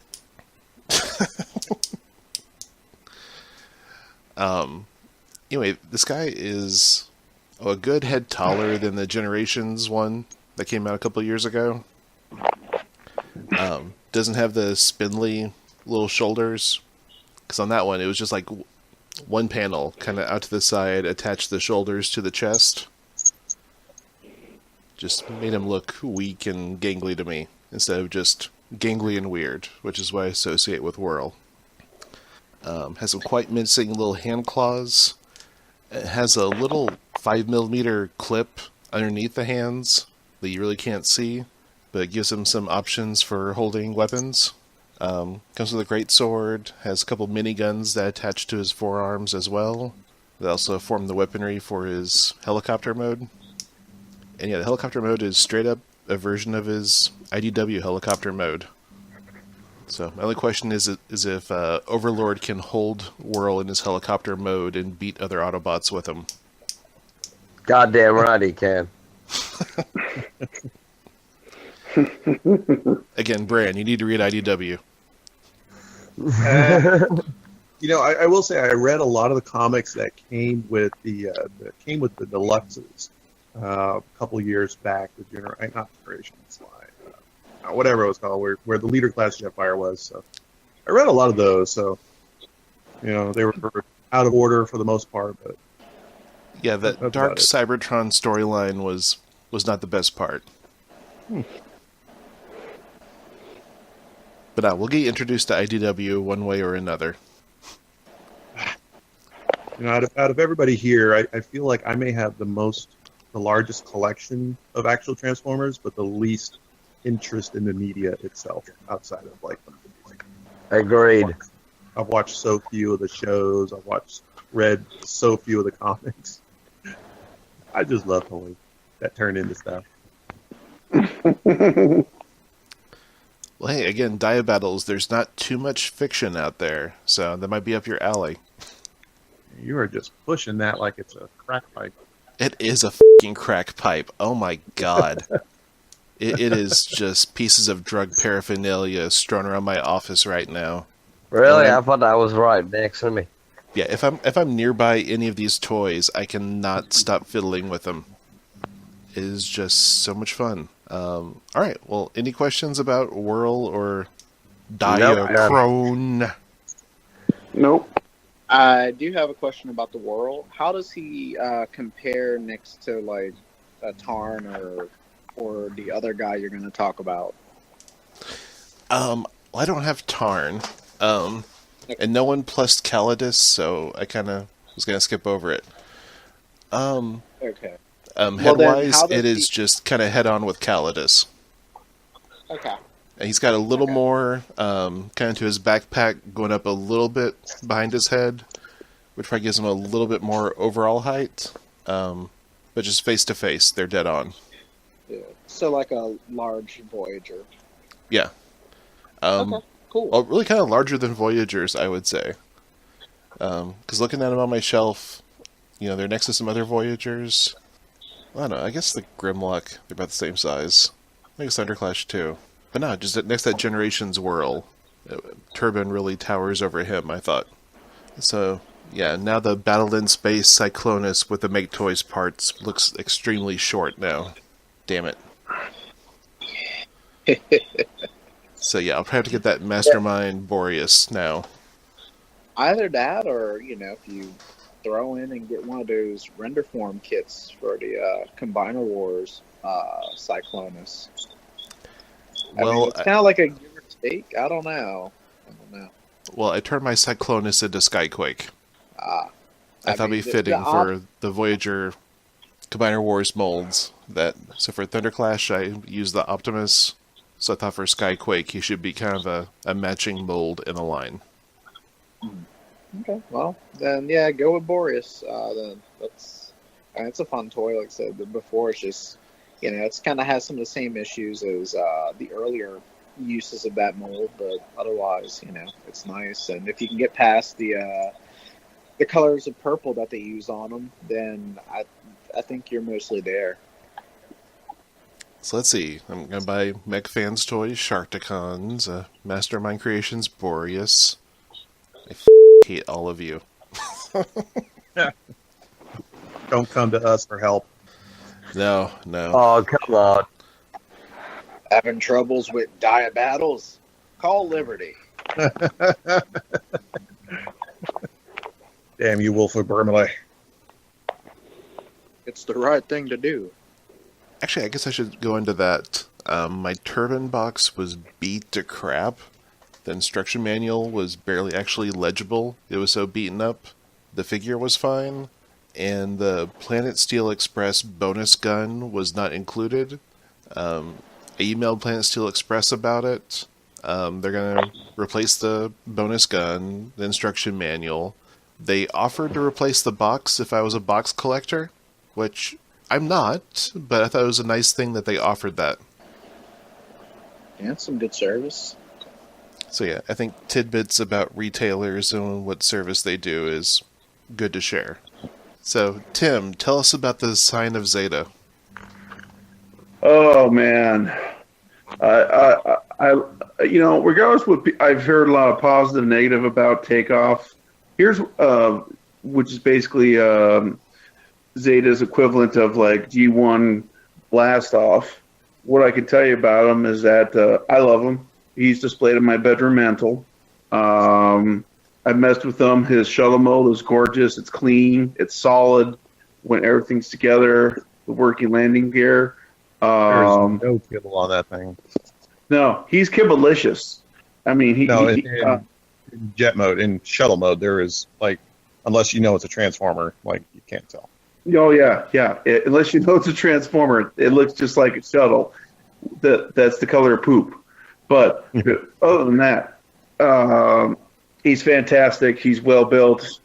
Anyway, this guy is a good head taller than the Generations one that came out a couple years ago. Doesn't have the spindly little shoulders, because on that one it was just like one panel kind of out to the side, attached the shoulders to the chest. Just made him look weak and gangly to me, instead of just gangly and weird, which is what I associate with Whirl. Has some quite mincing little hand claws. It has a little 5mm clip underneath the hands that you really can't see, but it gives him some options for holding weapons. Comes with a great sword, has a couple miniguns that attach to his forearms as well. They also form the weaponry for his helicopter mode. And yeah, the helicopter mode is straight up a version of his IDW helicopter mode. So my only question is if Overlord can hold Whirl in his helicopter mode and beat other Autobots with him. Goddamn right he can. Again, Bran, you need to read IDW. I will say I read a lot of the comics that came with the deluxes a couple years back. The not Generations line. Whatever it was called, where the leader class Jetfire was. So I read a lot of those. So they were out of order for the most part, but yeah, that Dark Cybertron storyline was not the best part. But we'll get introduced to IDW one way or another. Out of everybody here, I feel like I may have the largest collection of actual Transformers, but the least interest in the media itself outside of Agreed. I've watched so few of the shows. I've read so few of the comics. I just love toys that turn into stuff. Well, hey, again, Dia Battles, there's not too much fiction out there, so that might be up your alley. You are just pushing that like it's a crack pipe. It is a fucking crack pipe. Oh my god. It is just pieces of drug paraphernalia strewn around my office right now. Really? I thought I was right next to me. Yeah, if I'm nearby any of these toys, I cannot stop fiddling with them. It is just so much fun. All right, well, any questions about Whirl or Diachrone? Nope. I do have a question about the Whirl. How does he compare next to like a Tarn or the other guy you're going to talk about? Well, I don't have Tarn, and no one plus Calidus, so I kind of was going to skip over it. Okay. Head-wise, it is just kind of head-on with Calidus. Okay. And he's got a little more kind of to his backpack going up a little bit behind his head, which probably gives him a little bit more overall height. But just face-to-face, they're dead on. Yeah. So like a large Voyager. Yeah. Okay, cool. Well, really kind of larger than Voyagers, I would say. Because looking at them on my shelf, they're next to some other Voyagers. I don't know, I guess the Grimlock, they're about the same size. I think Thunderclash too. But no, just next to that Generations Whirl, Turbine really towers over him, I thought. So, yeah, now the Battle in Space Cyclonus with the Make Toys parts looks extremely short now. Damn it. So yeah, I'll probably have to get that Mastermind Boreas now. Either that or, if you throw in and get one of those render form kits for the Combiner Wars Cyclonus. Well, it's kind of like a give or take. I don't know. Well, I turned my Cyclonus into Skyquake. I thought it'd be fitting for the Voyager Combiner Wars molds. So for Thunderclash, I used the Optimus. So I thought for Skyquake, he should be kind of a matching mold in a line. Okay, well, then, yeah, go with Boreas. Then it's a fun toy, like I said before. It's just, it's kind of has some of the same issues as the earlier uses of that mold, but otherwise, it's nice. And if you can get past the colors of purple that they use on them, then I think you're mostly there. So let's see. I'm going to buy MechFansToys, Sharkticons, Mastermind Creations, Boreas. I hate all of you. Don't come to us for help. No. Oh, come on. Having troubles with dire battles? Call Liberty. Damn you, Wolf of Burmley. It's the right thing to do. Actually, I guess I should go into that. My Turbine box was beat to crap. The instruction manual was barely actually legible. It was so beaten up. The figure was fine. And the Planet Steel Express bonus gun was not included. I emailed Planet Steel Express about it. They're going to replace the bonus gun, the instruction manual. They offered to replace the box if I was a box collector, which I'm not, but I thought it was a nice thing that they offered that. Yeah, it's some good service. So yeah, I think tidbits about retailers and what service they do is good to share. So, Tim, tell us about the Sign of Zeta. Oh man, regardless what I've heard a lot of positive, negative about Takeoff. Here's which is basically Zeta's equivalent of like G1 Blastoff. What I can tell you about him is that I love him. He's displayed on my bedroom mantle. I messed with him. His shuttle mode is gorgeous. It's clean. It's solid. When everything's together, the working landing gear. There's no kibble on that thing. No, he's kibblicious. I mean, in jet mode, in shuttle mode, there is unless you know it's a transformer, you can't tell. Oh yeah. Unless you know it's a transformer, it looks just like a shuttle. That's the color of poop. But other than that, he's fantastic. He's well built,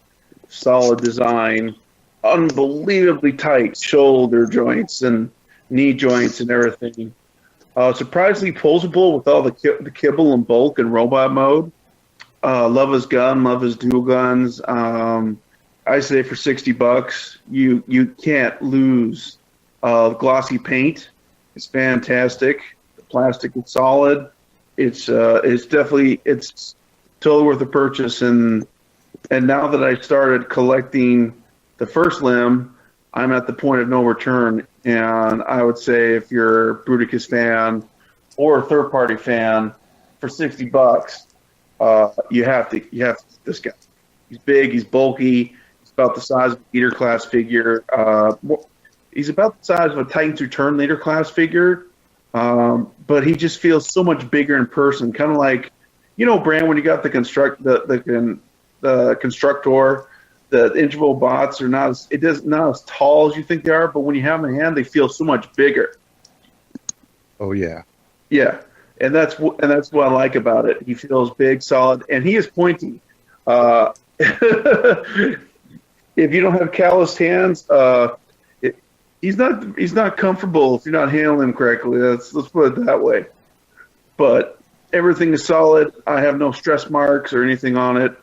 solid design, unbelievably tight shoulder joints and knee joints and everything. Surprisingly posable with all the kibble and bulk and robot mode. Love his gun, love his dual guns. I say for $60, you can't lose glossy paint. It's fantastic. The plastic is solid. It's totally worth a purchase. And now that I started collecting the first limb, I'm at the point of no return. And I would say if you're a Bruticus fan or a third party fan, for $60, you have to this guy. He's big. He's bulky. He's about the size of a leader class figure. He's about the size of a Titans Return leader class figure, but he just feels so much bigger in person. Kind of like, Bran, when you got the constructor, the interval bots are not as tall as you think they are, but when you have them in hand, they feel so much bigger. Oh yeah. Yeah, and that's what I like about it. He feels big, solid, and he is pointy. If you don't have calloused hands, he's not comfortable if you're not handling him correctly. Let's put it that way. But everything is solid. I have no stress marks or anything on it.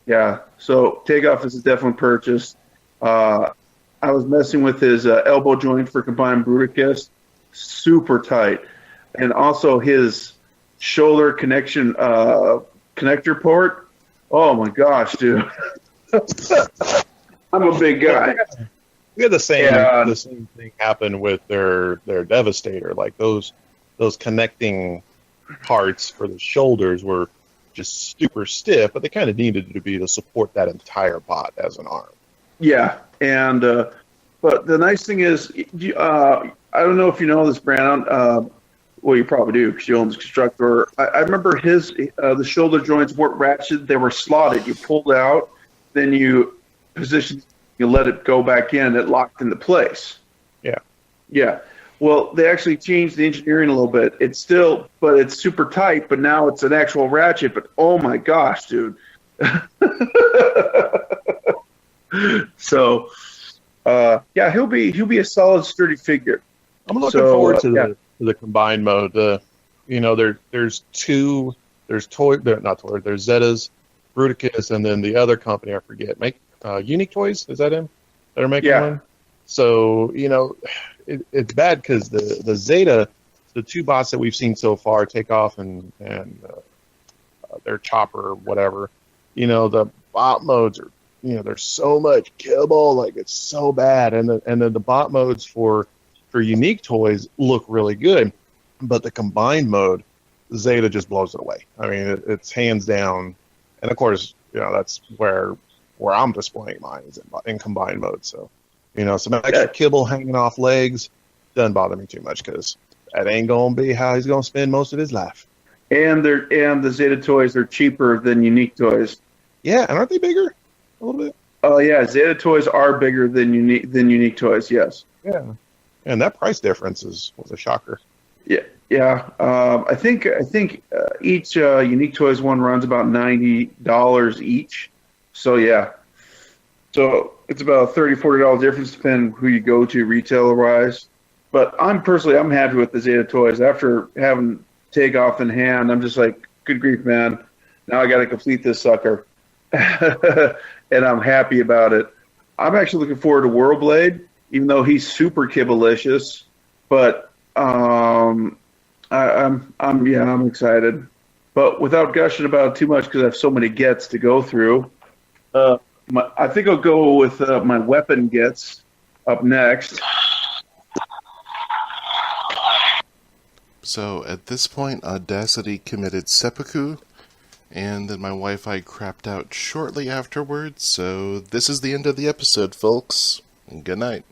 Yeah, so Takeoff is a definite purchase. I was messing with his elbow joint for combined Bruticus. Super tight. And also his shoulder connection connector port. Oh my gosh, dude. I'm a big guy. We had the same thing happen with their Devastator. Like those connecting parts for the shoulders were just super stiff, but they kind of needed to be to support that entire bot as an arm. Yeah, and but the nice thing is, I don't know if you know this, Bran. Well, you probably do because you own the constructor. I remember the shoulder joints weren't ratcheted; they were slotted. You pulled out, then you positioned, you let it go back in, it locked into place. Yeah. Yeah. Well, they actually changed the engineering a little bit. It's super tight, but now it's an actual ratchet. But oh my gosh, dude. So, yeah, he'll be a solid, sturdy figure. I'm looking forward to the combined mode. There's Zeta's, Bruticus, and then the other company I forget. Unique Toys, is that him? That are making one? So, it's bad because the Zeta, the two bots that we've seen so far, Takeoff and their Chopper or whatever, the bot modes are, there's so much kibble, like it's so bad. And then the bot modes for Unique Toys look really good, but the combined mode, Zeta just blows it away. I mean, it's hands down. And of course, that's where I'm displaying mine is in combined mode. So, some extra kibble hanging off legs doesn't bother me too much because that ain't going to be how he's going to spend most of his life. And the Zeta toys are cheaper than Unique Toys. Yeah, and aren't they bigger a little bit? Oh yeah, Zeta toys are bigger than Unique Toys. Yes. Yeah, and that price difference was a shocker. Yeah. I think each Unique Toys one runs about $90 each. So yeah. So it's about a $30-$40 difference depending who you go to retailer-wise. But I'm happy with the Zeta toys. After having Takeoff in hand, I'm just like, good grief, man. Now I got to complete this sucker. And I'm happy about it. I'm actually looking forward to Windblade, even though he's super kibblicious. But I'm excited. But without gushing about it too much because I have so many gets to go through, I think I'll go with my weapon gets up next. So at this point, Audacity committed seppuku, and then my Wi-Fi crapped out shortly afterwards, so this is the end of the episode, folks. Good night.